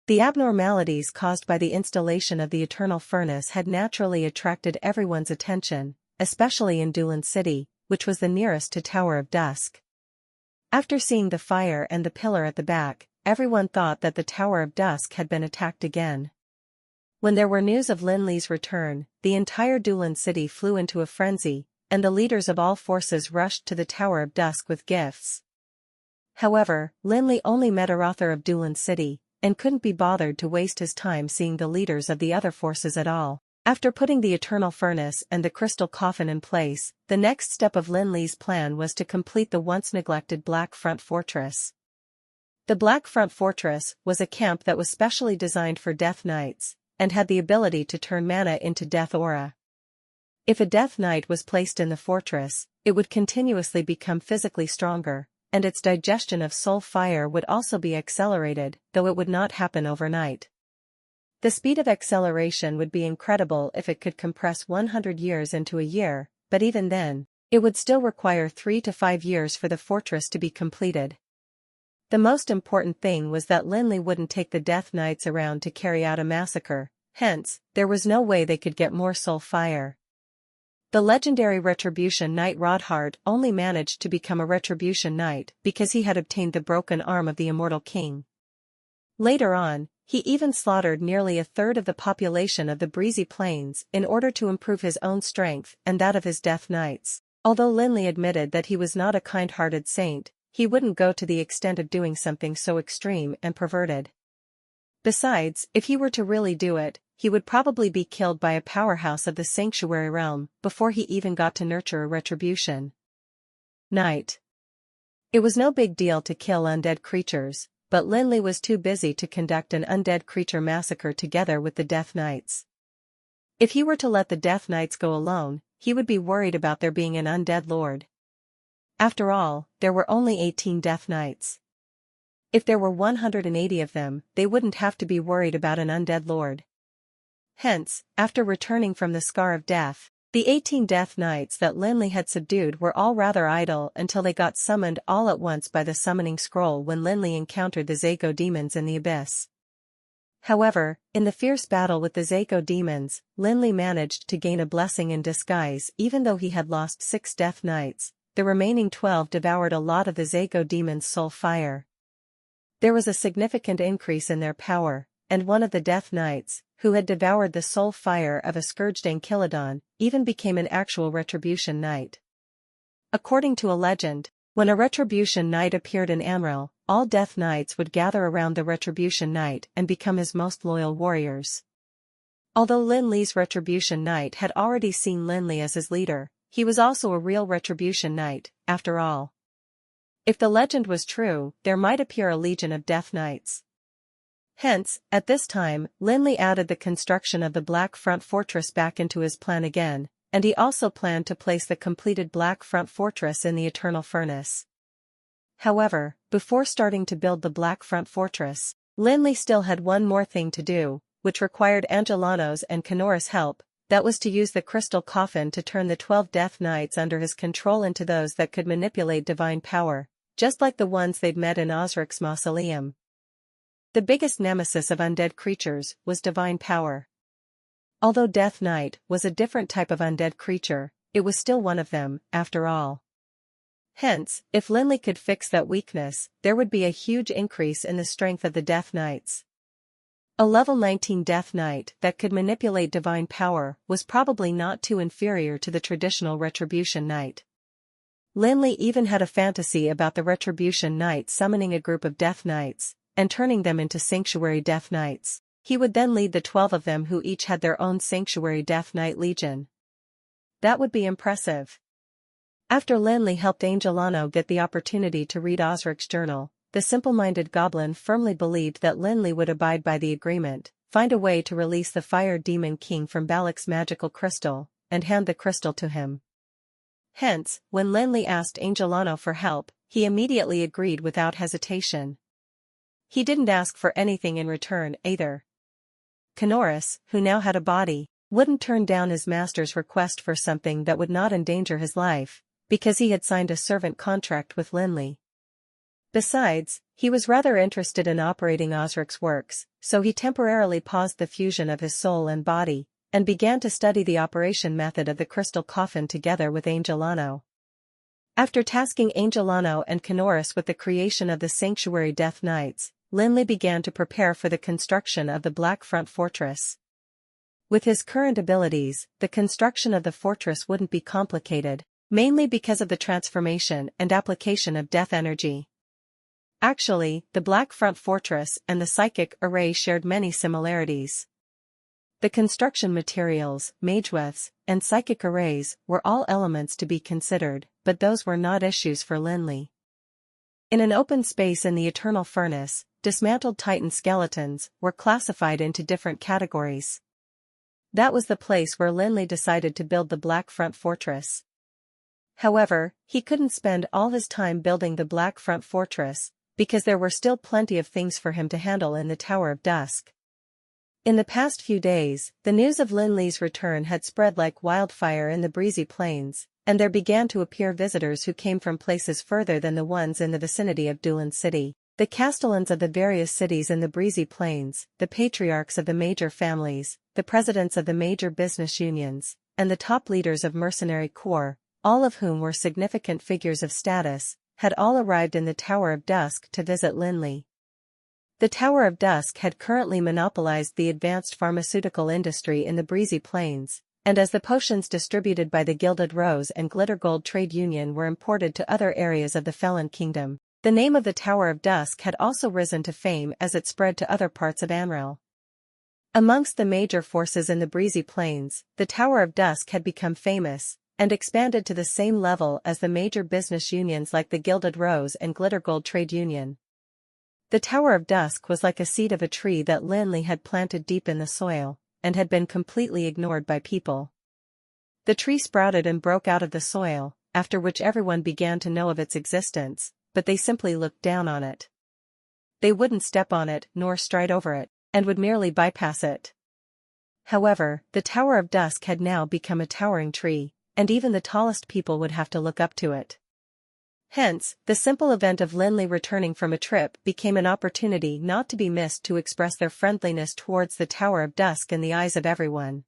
The abnormalities caused by the installation of the eternal furnace had naturally attracted everyone's attention, especially in Dulin City, which was the nearest to Tower of Dusk. After seeing the fire and the pillar at the back, everyone thought that the Tower of Dusk had been attacked again. When there were news of Lin Li's return, the entire Dulin City flew into a frenzy, and the leaders of all forces rushed to the Tower of Dusk with gifts. However, Lin Li only met Arather of Dulin City, and couldn't be bothered to waste his time seeing the leaders of the other forces at all. After putting the eternal furnace and the crystal coffin in place, the next step of Lin Li's plan was to complete the once-neglected Black Front Fortress. The Black Front Fortress was a camp that was specially designed for Death Knights, and had the ability to turn mana into Death Aura. If a Death Knight was placed in the fortress, it would continuously become physically stronger, and its digestion of soul fire would also be accelerated, though it would not happen overnight. The speed of acceleration would be incredible if it could compress 100 years into a year, but even then, it would still require 3 to 5 years for the fortress to be completed. The most important thing was that Lin Li wouldn't take the Death Knights around to carry out a massacre, hence, there was no way they could get more soul fire. The legendary Retribution Knight Rodhard only managed to become a Retribution Knight because he had obtained the broken arm of the Immortal King. Later on, he even slaughtered nearly a third of the population of the Breezy Plains in order to improve his own strength and that of his Death Knights. Although Lin Li admitted that he was not a kind-hearted saint, he wouldn't go to the extent of doing something so extreme and perverted. Besides, if he were to really do it, he would probably be killed by a powerhouse of the Sanctuary Realm before he even got to nurture a Retribution Knight. It was no big deal to kill undead creatures, but Lin Li was too busy to conduct an undead creature massacre together with the Death Knights. If he were to let the Death Knights go alone, he would be worried about there being an undead lord. After all, there were only 18 Death Knights. If there were 180 of them, they wouldn't have to be worried about an undead lord. Hence, after returning from the Scar of Death, the 18 Death Knights that Lin Li had subdued were all rather idle until they got summoned all at once by the summoning scroll when Lin Li encountered the Zago demons in the abyss. However, in the fierce battle with the Zago demons, Lin Li managed to gain a blessing in disguise even though he had lost 6 Death Knights. The remaining 12 devoured a lot of the Zago demons' soul fire. There was a significant increase in their power, and one of the Death Knights, who had devoured the soul fire of a scourged Ankylodon, even became an actual Retribution Knight. According to a legend, when a Retribution Knight appeared in Amril, all Death Knights would gather around the Retribution Knight and become his most loyal warriors. Although Lin Li's Retribution Knight had already seen Lin Li as his leader, he was also a real Retribution Knight, after all. If the legend was true, there might appear a legion of Death Knights. Hence, at this time, Lin Li added the construction of the Black Front Fortress back into his plan again, and he also planned to place the completed Black Front Fortress in the Eternal Furnace. However, before starting to build the Black Front Fortress, Lin Li still had one more thing to do, which required Angelano's and Kanora's help. That was to use the crystal coffin to turn the 12 Death Knights under his control into those that could manipulate divine power, just like the ones they'd met in Osric's mausoleum. The biggest nemesis of undead creatures was divine power. Although Death Knight was a different type of undead creature, it was still one of them, after all. Hence, if Lin Li could fix that weakness, there would be a huge increase in the strength of the Death Knights. A level 19 Death Knight that could manipulate divine power was probably not too inferior to the traditional Retribution Knight. Lin Li even had a fantasy about the Retribution Knight summoning a group of Death Knights and turning them into Sanctuary Death Knights. He would then lead the 12 of them who each had their own Sanctuary Death Knight Legion. That would be impressive. After Lin Li helped Angelano get the opportunity to read Osric's journal, the simple-minded goblin firmly believed that Lin Li would abide by the agreement, find a way to release the Fire Demon King from Balak's magical crystal, and hand the crystal to him. Hence, when Lin Li asked Angelano for help, he immediately agreed without hesitation. He didn't ask for anything in return either. Canoris, who now had a body, wouldn't turn down his master's request for something that would not endanger his life, because he had signed a servant contract with Lin Li. Besides, he was rather interested in operating Osric's works, so he temporarily paused the fusion of his soul and body, and began to study the operation method of the crystal coffin together with Angelano. After tasking Angelano and Canoris with the creation of the Sanctuary Death Knights, Lin Li began to prepare for the construction of the Black Front Fortress. With his current abilities, the construction of the fortress wouldn't be complicated, mainly because of the transformation and application of death energy. Actually, the Black Front Fortress and the Psychic Array shared many similarities. The construction materials, magewefts, and psychic arrays were all elements to be considered, but those were not issues for Lin Li. In an open space in the Eternal Furnace, dismantled Titan skeletons were classified into different categories. That was the place where Lin Li decided to build the Black Front Fortress. However, he couldn't spend all his time building the Black Front Fortress, because there were still plenty of things for him to handle in the Tower of Dusk. In the past few days, the news of Lin Li's return had spread like wildfire in the breezy plains, and there began to appear visitors who came from places further than the ones in the vicinity of Dulan City. The castellans of the various cities in the breezy plains, the patriarchs of the major families, the presidents of the major business unions, and the top leaders of mercenary corps, all of whom were significant figures of status, had all arrived in the Tower of Dusk to visit Lin Li. The Tower of Dusk had currently monopolized the advanced pharmaceutical industry in the breezy plains, and as the potions distributed by the Gilded Rose and Glitter Gold Trade Union were imported to other areas of the Felon Kingdom, the name of the Tower of Dusk had also risen to fame as it spread to other parts of Amrel. Amongst the major forces in the breezy plains, the Tower of Dusk had become famous, and expanded to the same level as the major business unions like the Gilded Rose and Glitter Gold Trade Union. The Tower of Dusk was like a seed of a tree that Lin Li had planted deep in the soil, and had been completely ignored by people. The tree sprouted and broke out of the soil, after which everyone began to know of its existence, but they simply looked down on it. They wouldn't step on it nor stride over it, and would merely bypass it. However, the Tower of Dusk had now become a towering tree, and even the tallest people would have to look up to it. Hence, the simple event of Lin Li returning from a trip became an opportunity not to be missed to express their friendliness towards the Tower of Dusk in the eyes of everyone.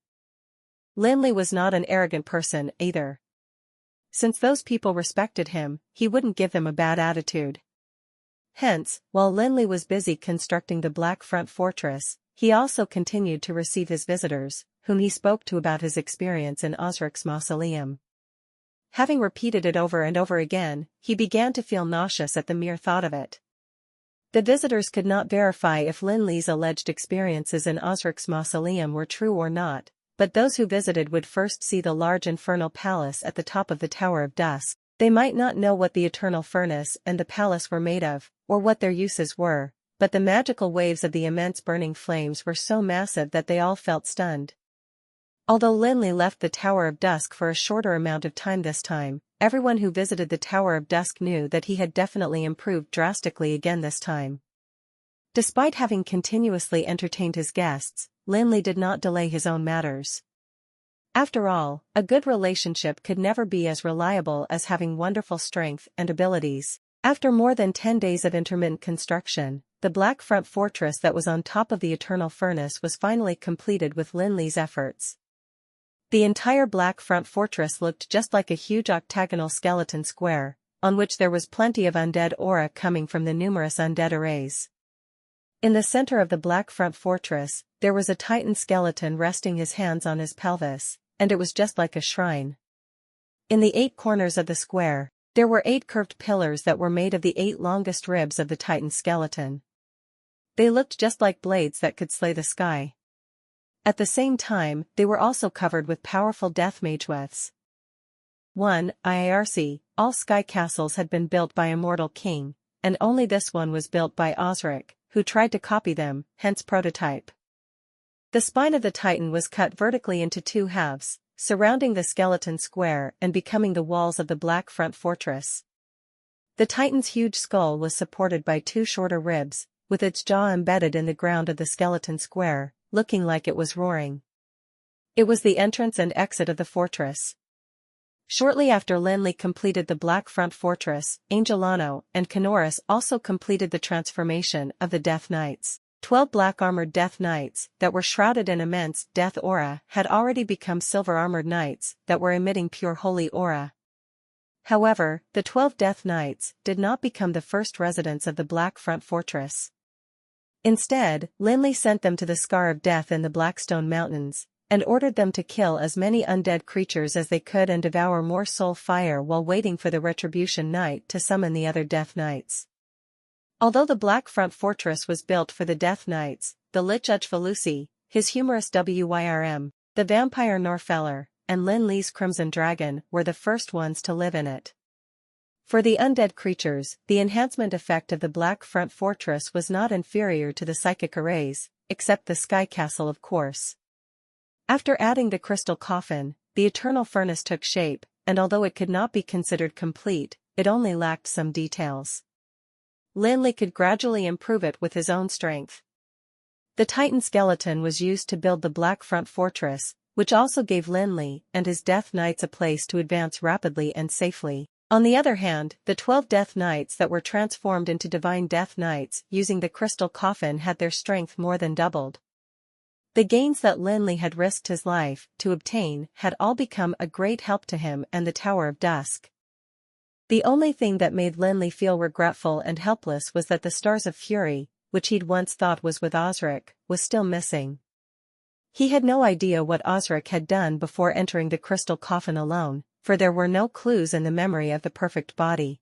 Lin Li was not an arrogant person either. Since those people respected him, he wouldn't give them a bad attitude. Hence, while Lin Li was busy constructing the Black Front Fortress, he also continued to receive his visitors, whom he spoke to about his experience in Osric's mausoleum. Having repeated it over and over again, he began to feel nauseous at the mere thought of it. The visitors could not verify if Lin Li's alleged experiences in Osric's mausoleum were true or not, but those who visited would first see the large infernal palace at the top of the Tower of Dusk. They might not know what the eternal furnace and the palace were made of, or what their uses were, but the magical waves of the immense burning flames were so massive that they all felt stunned. Although Lin Li left the Tower of Dusk for a shorter amount of time this time, everyone who visited the Tower of Dusk knew that he had definitely improved drastically again this time. Despite having continuously entertained his guests, Lin Li did not delay his own matters. After all, a good relationship could never be as reliable as having wonderful strength and abilities. After more than 10 days of intermittent construction, the Black Front Fortress that was on top of the Eternal Furnace was finally completed with Lin Li's efforts. The entire Black Front Fortress looked just like a huge octagonal skeleton square, on which there was plenty of undead aura coming from the numerous undead arrays. In the center of the black front fortress, there was a titan skeleton resting his hands on his pelvis, and it was just like a shrine. In the 8 corners of the square, there were 8 curved pillars that were made of the 8 longest ribs of the titan skeleton. They looked just like blades that could slay the sky. At the same time, they were also covered with powerful death mage wefts. 1. IARC, all sky castles had been built by a mortal king, and only this one was built by Osric, who tried to copy them, hence prototype. The spine of the titan was cut vertically into 2 halves, surrounding the skeleton square and becoming the walls of the black front fortress. The titan's huge skull was supported by 2 shorter ribs, with its jaw embedded in the ground of the skeleton square, looking like it was roaring. It was the entrance and exit of the fortress. Shortly after Lin Li completed the Black Front Fortress, Angelano and Canoris also completed the transformation of the Death Knights. 12 black-armored Death Knights that were shrouded in immense death aura had already become silver-armored knights that were emitting pure holy aura. However, the 12 Death Knights did not become the first residents of the Black Front Fortress. Instead, Lin Li sent them to the Scar of Death in the Blackstone Mountains, and ordered them to kill as many undead creatures as they could and devour more soul fire while waiting for the Retribution Knight to summon the other Death Knights. Although the Black Front Fortress was built for the Death Knights, the Lich Ujfalusi, his humorous Wyrm, the vampire Norfeller, and Lin Li's Crimson Dragon were the first ones to live in it. For the undead creatures, the enhancement effect of the Black Front Fortress was not inferior to the psychic arrays, except the Sky Castle of course. After adding the crystal coffin, the eternal furnace took shape, and although it could not be considered complete, it only lacked some details. Lin Li could gradually improve it with his own strength. The Titan skeleton was used to build the Black Front Fortress, which also gave Lin Li and his Death Knights a place to advance rapidly and safely. On the other hand, the 12 Death Knights that were transformed into Divine Death Knights using the crystal coffin had their strength more than doubled. The gains that Lin Li had risked his life to obtain had all become a great help to him and the Tower of Dusk. The only thing that made Lin Li feel regretful and helpless was that the Stars of Fury, which he'd once thought was with Osric, was still missing. He had no idea what Osric had done before entering the crystal coffin alone, for there were no clues in the memory of the perfect body.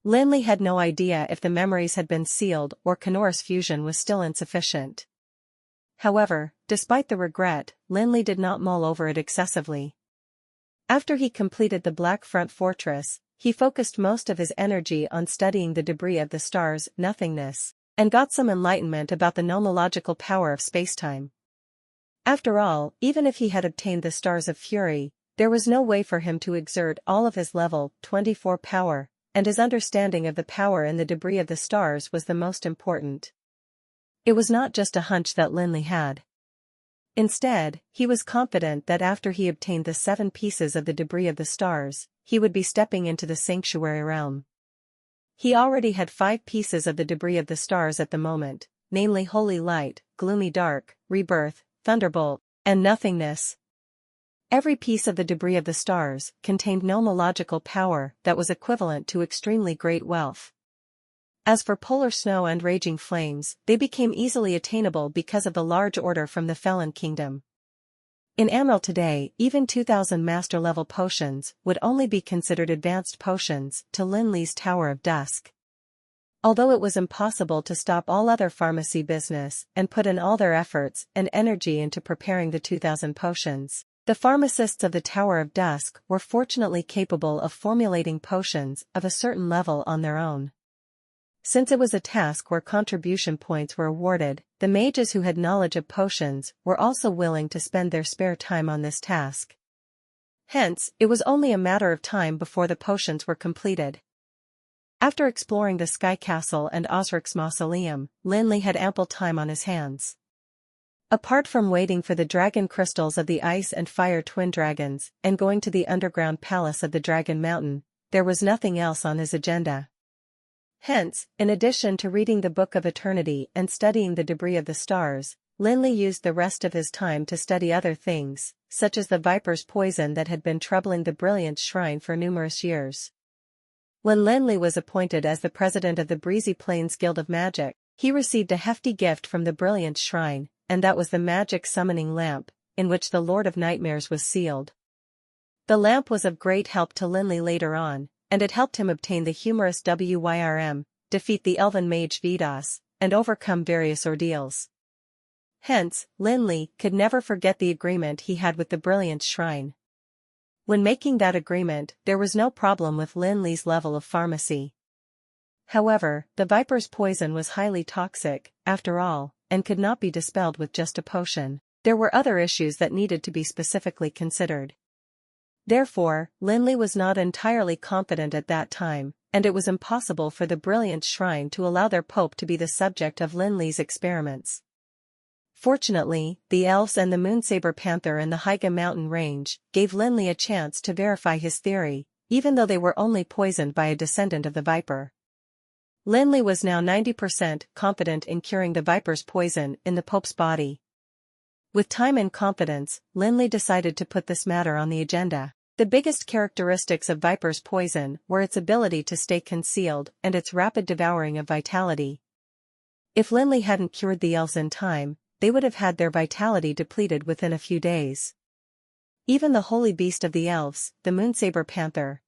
Lin Li had no idea if the memories had been sealed or Canoris fusion was still insufficient. However, despite the regret, Lin Li did not mull over it excessively. After he completed the Black Front Fortress, he focused most of his energy on studying the debris of the stars' nothingness, and got some enlightenment about the nomological power of spacetime. After all, even if he had obtained the Stars of Fury, there was no way for him to exert all of his level 24 power, and his understanding of the power in the debris of the stars was the most important. It was not just a hunch that Lin Li had. Instead, he was confident that after he obtained the 7 pieces of the debris of the stars, he would be stepping into the sanctuary realm. He already had 5 pieces of the debris of the stars at the moment, namely Holy Light, Gloomy Dark, Rebirth, Thunderbolt, and Nothingness. Every piece of the debris of the stars contained nomological power that was equivalent to extremely great wealth. As for Polar Snow and Raging Flames, they became easily attainable because of the large order from the Felon Kingdom. In Amril today, even 2,000 master-level potions would only be considered advanced potions to Lin Li's Tower of Dusk. Although it was impossible to stop all other pharmacy business and put in all their efforts and energy into preparing the 2,000 potions, the pharmacists of the Tower of Dusk were fortunately capable of formulating potions of a certain level on their own. Since it was a task where contribution points were awarded, the mages who had knowledge of potions were also willing to spend their spare time on this task. Hence, it was only a matter of time before the potions were completed. After exploring the Sky Castle and Osric's mausoleum, Lin Li had ample time on his hands. Apart from waiting for the dragon crystals of the Ice and Fire Twin Dragons and going to the underground palace of the Dragon Mountain, there was nothing else on his agenda. Hence, in addition to reading the Book of Eternity and studying the debris of the stars, Lin Li used the rest of his time to study other things, such as the viper's poison that had been troubling the Brilliance Shrine for numerous years. When Lin Li was appointed as the president of the Breezy Plains Guild of Magic, he received a hefty gift from the Brilliant Shrine, and that was the magic summoning lamp, in which the Lord of Nightmares was sealed. The lamp was of great help to Lin Li later on, and it helped him obtain the humorous Wyrm, defeat the elven mage Vidas, and overcome various ordeals. Hence, Lin Li could never forget the agreement he had with the Brilliant Shrine. When making that agreement, there was no problem with Lin Li's level of pharmacy. However, the viper's poison was highly toxic, after all, and could not be dispelled with just a potion. There were other issues that needed to be specifically considered. Therefore, Lin Li was not entirely confident at that time, and it was impossible for the Brilliant Shrine to allow their pope to be the subject of Lin Li's experiments. Fortunately, the elves and the Moonsaber Panther in the Haiga mountain range gave Lin Li a chance to verify his theory, even though they were only poisoned by a descendant of the viper. Lin Li was now 90% confident in curing the viper's poison in the pope's body. With time and confidence, Lin Li decided to put this matter on the agenda. The biggest characteristics of viper's poison were its ability to stay concealed and its rapid devouring of vitality. If Lin Li hadn't cured the elves in time, they would have had their vitality depleted within a few days. Even the holy beast of the elves, the Moonsaber Panther,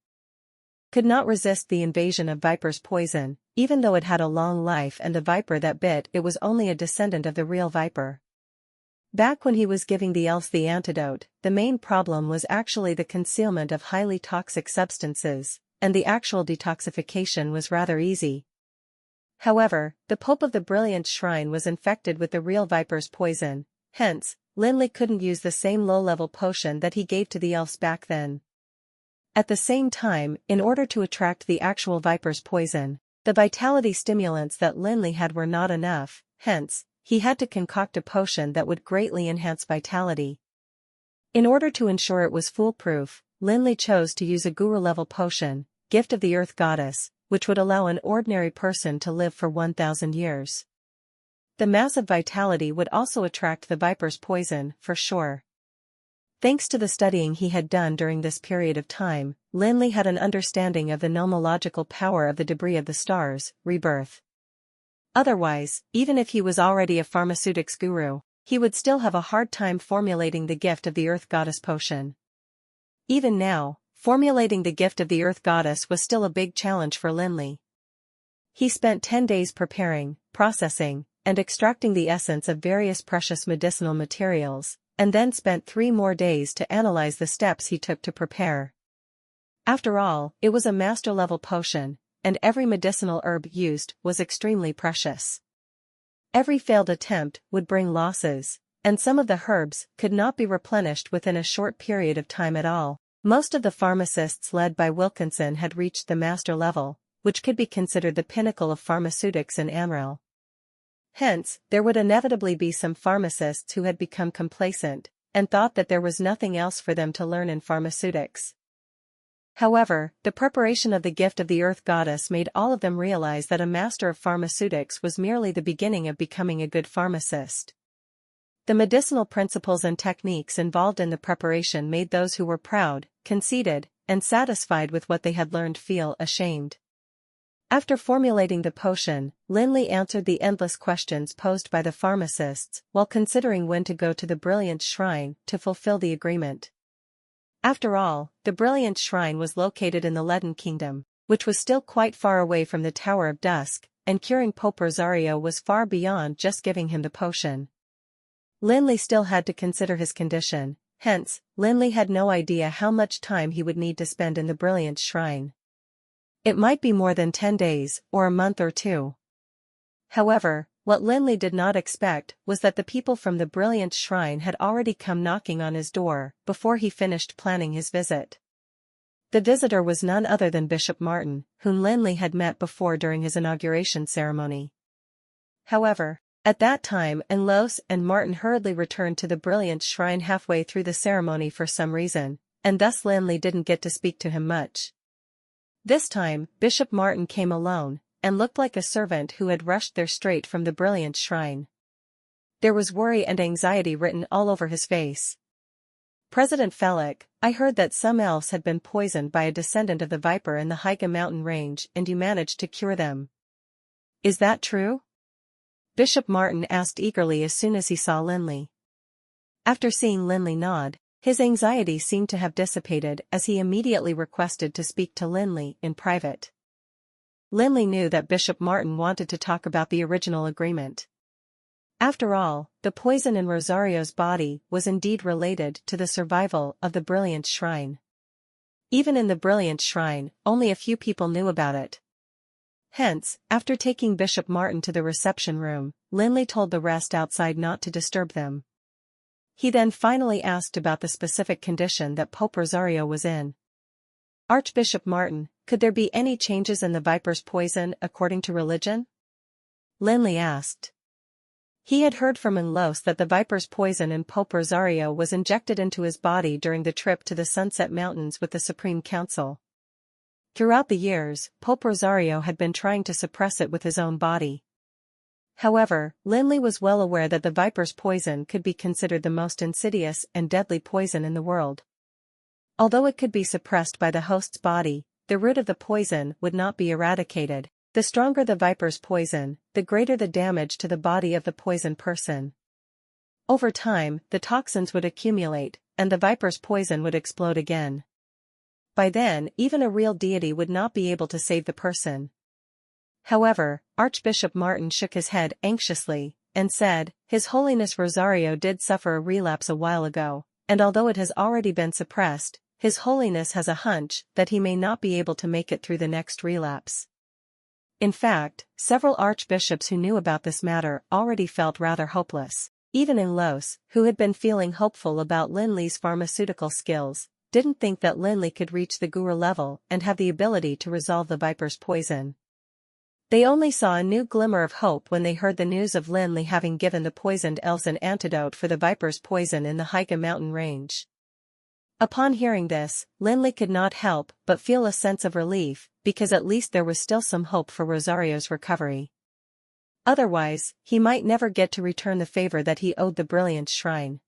could not resist the invasion of viper's poison, even though it had a long life and the viper that bit it was only a descendant of the real viper. Back when he was giving the elves the antidote, the main problem was actually the concealment of highly toxic substances, and the actual detoxification was rather easy. However, the Pope of the Brilliant Shrine was infected with the real viper's poison, hence, Lin Li couldn't use the same low-level potion that he gave to the elves back then. At the same time, in order to attract the actual viper's poison, the vitality stimulants that Lin Li had were not enough, hence, he had to concoct a potion that would greatly enhance vitality. In order to ensure it was foolproof, Lin Li chose to use a guru-level potion, Gift of the Earth Goddess, which would allow an ordinary person to live for 1,000 years. The massive vitality would also attract the viper's poison, for sure. Thanks to the studying he had done during this period of time, Lin Li had an understanding of the nomological power of the debris of the stars, rebirth. Otherwise, even if he was already a pharmaceutics guru, he would still have a hard time formulating the Gift of the Earth Goddess potion. Even now, formulating the Gift of the Earth Goddess was still a big challenge for Lin Li. He spent 10 days preparing, processing, and extracting the essence of various precious medicinal materials, and then spent 3 more days to analyze the steps he took to prepare. After all, it was a master-level potion, and every medicinal herb used was extremely precious. Every failed attempt would bring losses, and some of the herbs could not be replenished within a short period of time at all. Most of the pharmacists led by Wilkinson had reached the master level, which could be considered the pinnacle of pharmaceutics in Amril. Hence, there would inevitably be some pharmacists who had become complacent, and thought that there was nothing else for them to learn in pharmaceutics. However, the preparation of the Gift of the Earth Goddess made all of them realize that a master of pharmaceutics was merely the beginning of becoming a good pharmacist. The medicinal principles and techniques involved in the preparation made those who were proud, conceited, and satisfied with what they had learned feel ashamed. After formulating the potion, Lin Li answered the endless questions posed by the pharmacists while considering when to go to the Brilliant Shrine to fulfill the agreement. After all, the Brilliant Shrine was located in the Leaden Kingdom, which was still quite far away from the Tower of Dusk, and curing Pope Rosario was far beyond just giving him the potion. Lin Li still had to consider his condition, hence, Lin Li had no idea how much time he would need to spend in the Brilliant Shrine. It might be more than 10 days, or a month or 2. However, what Lin Li did not expect was that the people from the Brilliant Shrine had already come knocking on his door before he finished planning his visit. The visitor was none other than Bishop Martin, whom Lin Li had met before during his inauguration ceremony. However, at that time Enlos and Martin hurriedly returned to the Brilliant Shrine halfway through the ceremony for some reason, and thus Lin Li didn't get to speak to him much. This time, Bishop Martin came alone, and looked like a servant who had rushed there straight from the Brilliant Shrine. There was worry and anxiety written all over his face. President Felix, I heard that some elves had been poisoned by a descendant of the viper in the Higa mountain range and you managed to cure them. Is that true? Bishop Martin asked eagerly as soon as he saw Lin Li. After seeing Lin Li nod, his anxiety seemed to have dissipated as he immediately requested to speak to Lin Li in private. Lin Li knew that Bishop Martin wanted to talk about the original agreement. After all, the poison in Rosario's body was indeed related to the survival of the Brilliant Shrine. Even in the Brilliant Shrine, only a few people knew about it. Hence, after taking Bishop Martin to the reception room, Lin Li told the rest outside not to disturb them. He then finally asked about the specific condition that Pope Rosario was in. Archbishop Martin, could there be any changes in the viper's poison according to religion? Lin Li asked. He had heard from Los that the viper's poison in Pope Rosario was injected into his body during the trip to the Sunset Mountains with the Supreme Council. Throughout the years, Pope Rosario had been trying to suppress it with his own body. However, Lin Li was well aware that the viper's poison could be considered the most insidious and deadly poison in the world. Although it could be suppressed by the host's body, the root of the poison would not be eradicated. The stronger the viper's poison, the greater the damage to the body of the poisoned person. Over time, the toxins would accumulate, and the viper's poison would explode again. By then, even a real deity would not be able to save the person. However, Archbishop Martin shook his head anxiously, and said, His Holiness Rosario did suffer a relapse a while ago, and although it has already been suppressed, His Holiness has a hunch that he may not be able to make it through the next relapse. In fact, several archbishops who knew about this matter already felt rather hopeless. Even Los, who had been feeling hopeful about Lin Li's pharmaceutical skills, didn't think that Lin Li could reach the guru level and have the ability to resolve the viper's poison. They only saw a new glimmer of hope when they heard the news of Lin Li having given the poisoned elves an antidote for the viper's poison in the Higa mountain range. Upon hearing this, Lin Li could not help but feel a sense of relief, because at least there was still some hope for Rosario's recovery. Otherwise, he might never get to return the favor that he owed the Brilliant Shrine.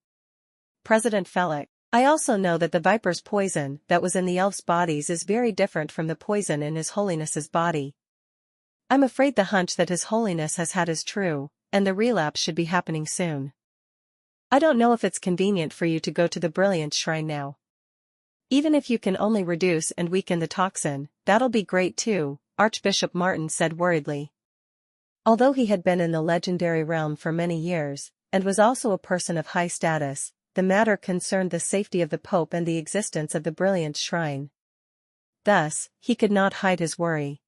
President Felix, I also know that the viper's poison that was in the elves' bodies is very different from the poison in His Holiness's body. I'm afraid the hunch that His Holiness has had is true, and the relapse should be happening soon. I don't know if it's convenient for you to go to the Brilliant Shrine now. Even if you can only reduce and weaken the toxin, that'll be great too, Archbishop Martin said worriedly. Although he had been in the legendary realm for many years, and was also a person of high status, the matter concerned the safety of the Pope and the existence of the Brilliant Shrine. Thus, he could not hide his worry.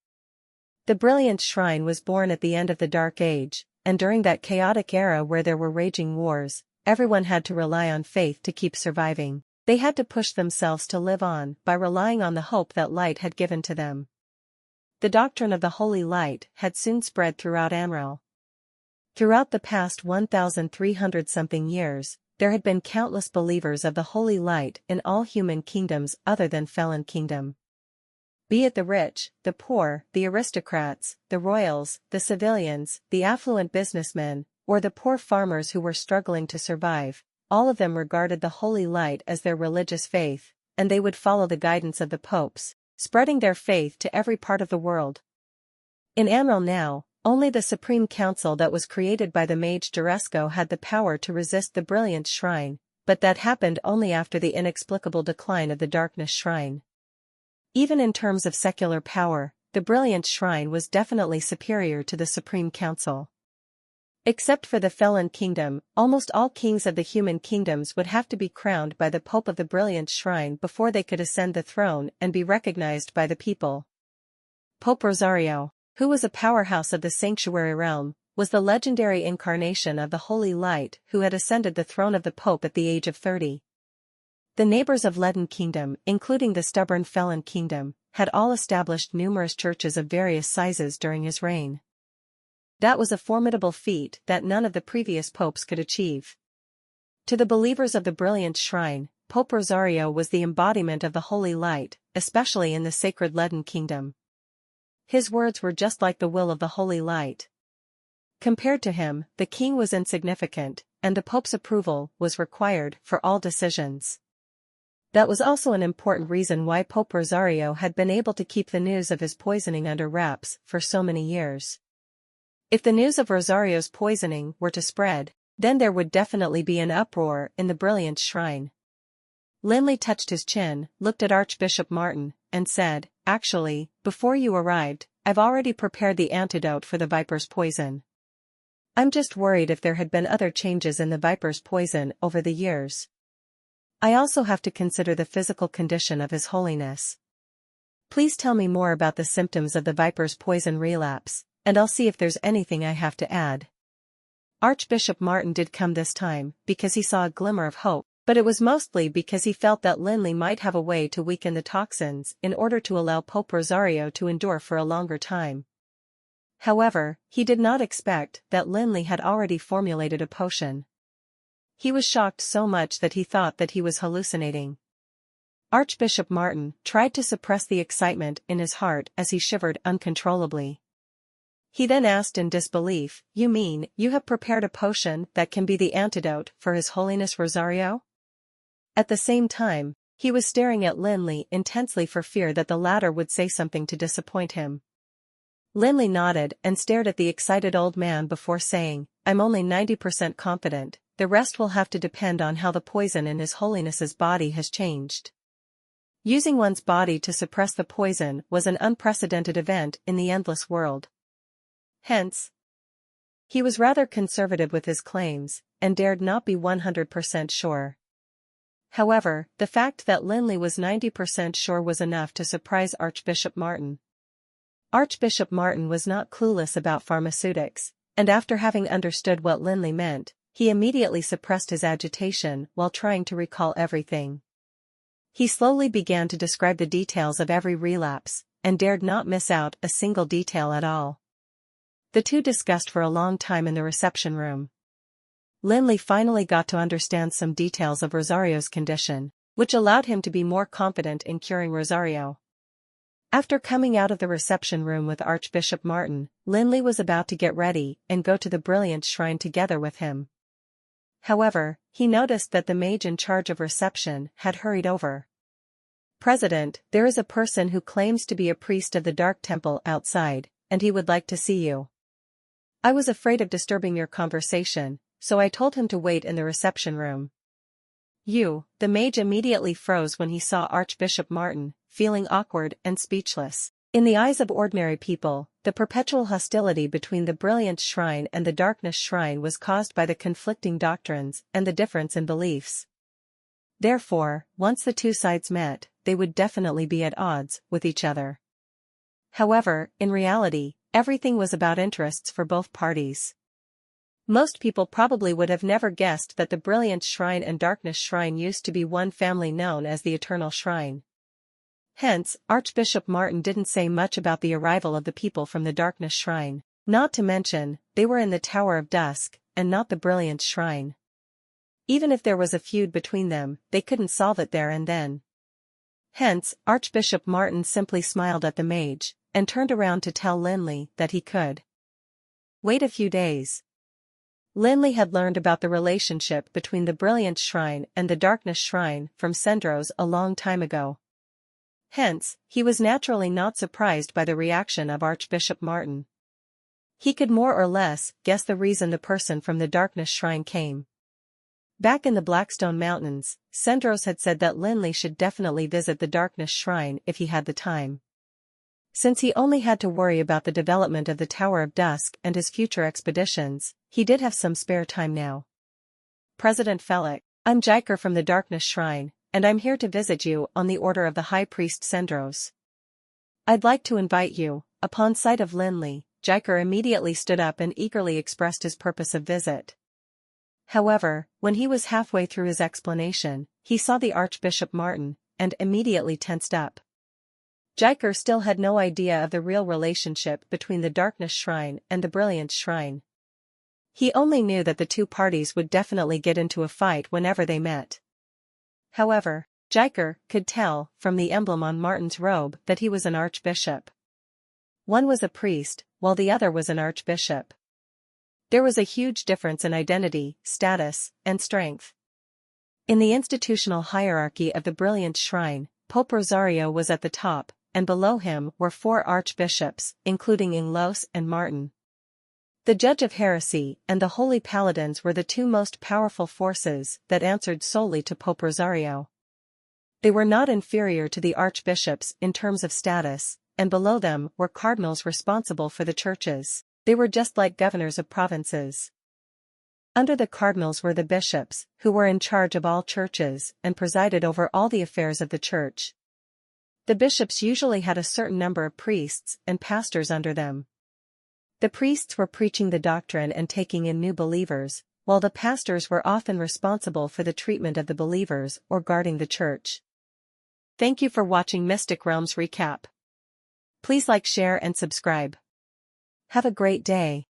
The Brilliant Shrine was born at the end of the Dark Age, and during that chaotic era where there were raging wars, everyone had to rely on faith to keep surviving. They had to push themselves to live on by relying on the hope that light had given to them. The doctrine of the Holy Light had soon spread throughout Amrel. Throughout the past 1,300-something years, there had been countless believers of the Holy Light in all human kingdoms other than Felon Kingdom. Be it the rich, the poor, the aristocrats, the royals, the civilians, the affluent businessmen, or the poor farmers who were struggling to survive, all of them regarded the Holy Light as their religious faith, and they would follow the guidance of the popes, spreading their faith to every part of the world. In Amrel now, only the Supreme Council that was created by the mage Duresco had the power to resist the Brilliant Shrine, but that happened only after the inexplicable decline of the Darkness Shrine. Even in terms of secular power, the Brilliant Shrine was definitely superior to the Supreme Council. Except for the Felon Kingdom, almost all kings of the human kingdoms would have to be crowned by the Pope of the Brilliant Shrine before they could ascend the throne and be recognized by the people. Pope Rosario, who was a powerhouse of the sanctuary realm, was the legendary incarnation of the Holy Light who had ascended the throne of the Pope at the age of 30. The neighbors of Leaden Kingdom, including the stubborn Felon Kingdom, had all established numerous churches of various sizes during his reign. That was a formidable feat that none of the previous popes could achieve. To the believers of the Brilliant Shrine, Pope Rosario was the embodiment of the Holy Light, especially in the sacred Leaden Kingdom. His words were just like the will of the Holy Light. Compared to him, the king was insignificant, and the Pope's approval was required for all decisions. That was also an important reason why Pope Rosario had been able to keep the news of his poisoning under wraps for so many years. If the news of Rosario's poisoning were to spread, then there would definitely be an uproar in the Brilliant Shrine. Lin Li touched his chin, looked at Archbishop Martin, and said, "Actually, before you arrived, I've already prepared the antidote for the Viper's poison. I'm just worried if there had been other changes in the Viper's poison over the years. I also have to consider the physical condition of His Holiness. Please tell me more about the symptoms of the Viper's poison relapse, and I'll see if there's anything I have to add." Archbishop Martin did come this time because he saw a glimmer of hope, but it was mostly because he felt that Lin Li might have a way to weaken the toxins in order to allow Pope Rosario to endure for a longer time. However, he did not expect that Lin Li had already formulated a potion. He was shocked so much that he thought that he was hallucinating. Archbishop Martin tried to suppress the excitement in his heart as he shivered uncontrollably. He then asked in disbelief, "You mean, you have prepared a potion that can be the antidote for His Holiness Rosario?" At the same time, he was staring at Lin Li intensely for fear that the latter would say something to disappoint him. Lin Li nodded and stared at the excited old man before saying, "I'm only 90% confident. The rest will have to depend on how the poison in His Holiness's body has changed." Using one's body to suppress the poison was an unprecedented event in the endless world. Hence, he was rather conservative with his claims, and dared not be 100% sure. However, the fact that Lin Li was 90% sure was enough to surprise Archbishop Martin. Archbishop Martin was not clueless about pharmaceutics, and after having understood what Lin Li meant, he immediately suppressed his agitation while trying to recall everything. He slowly began to describe the details of every relapse, and dared not miss out a single detail at all. The two discussed for a long time in the reception room. Lin Li finally got to understand some details of Rosario's condition, which allowed him to be more confident in curing Rosario. After coming out of the reception room with Archbishop Martin, Lin Li was about to get ready and go to the Brilliant Shrine together with him. However, he noticed that the mage in charge of reception had hurried over. "President, there is a person who claims to be a priest of the Dark Temple outside, and he would like to see you. I was afraid of disturbing your conversation, so I told him to wait in the reception room." The mage immediately froze when he saw Archbishop Martin, feeling awkward and speechless. In the eyes of ordinary people, the perpetual hostility between the Brilliant Shrine and the Darkness Shrine was caused by the conflicting doctrines and the difference in beliefs. Therefore, once the two sides met, they would definitely be at odds with each other. However, in reality, everything was about interests for both parties. Most people probably would have never guessed that the Brilliant Shrine and Darkness Shrine used to be one family known as the Eternal Shrine. Hence, Archbishop Martin didn't say much about the arrival of the people from the Darkness Shrine, not to mention, they were in the Tower of Dusk, and not the Brilliant Shrine. Even if there was a feud between them, they couldn't solve it there and then. Hence, Archbishop Martin simply smiled at the mage, and turned around to tell Lin Li that he could wait a few days. Lin Li had learned about the relationship between the Brilliant Shrine and the Darkness Shrine from Sendros a long time ago. Hence, he was naturally not surprised by the reaction of Archbishop Martin. He could more or less guess the reason the person from the Darkness Shrine came. Back in the Blackstone Mountains, Sendros had said that Lin Li should definitely visit the Darkness Shrine if he had the time. Since he only had to worry about the development of the Tower of Dusk and his future expeditions, he did have some spare time now. "President Felix, I'm Jiker from the Darkness Shrine, and I'm here to visit you on the order of the High Priest Sendros. I'd like to invite you." Upon sight of Lin Li, Jiker immediately stood up and eagerly expressed his purpose of visit. However, when he was halfway through his explanation, he saw the Archbishop Martin, and immediately tensed up. Jiker still had no idea of the real relationship between the Darkness Shrine and the Brilliant Shrine. He only knew that the two parties would definitely get into a fight whenever they met. However, Jiker could tell from the emblem on Martin's robe that he was an archbishop. One was a priest, while the other was an archbishop. There was a huge difference in identity, status, and strength. In the institutional hierarchy of the Brilliant Shrine, Pope Rosario was at the top, and below him were 4 archbishops, including Inglos and Martin. The Judge of Heresy and the Holy Paladins were the 2 most powerful forces that answered solely to Pope Rosario. They were not inferior to the archbishops in terms of status, and below them were cardinals responsible for the churches. They were just like governors of provinces. Under the cardinals were the bishops, who were in charge of all churches and presided over all the affairs of the church. The bishops usually had a certain number of priests and pastors under them. The priests were preaching the doctrine and taking in new believers, while the pastors were often responsible for the treatment of the believers or guarding the church. Thank you for watching Mystic Realms Recap. Please like, share and subscribe. Have a great day.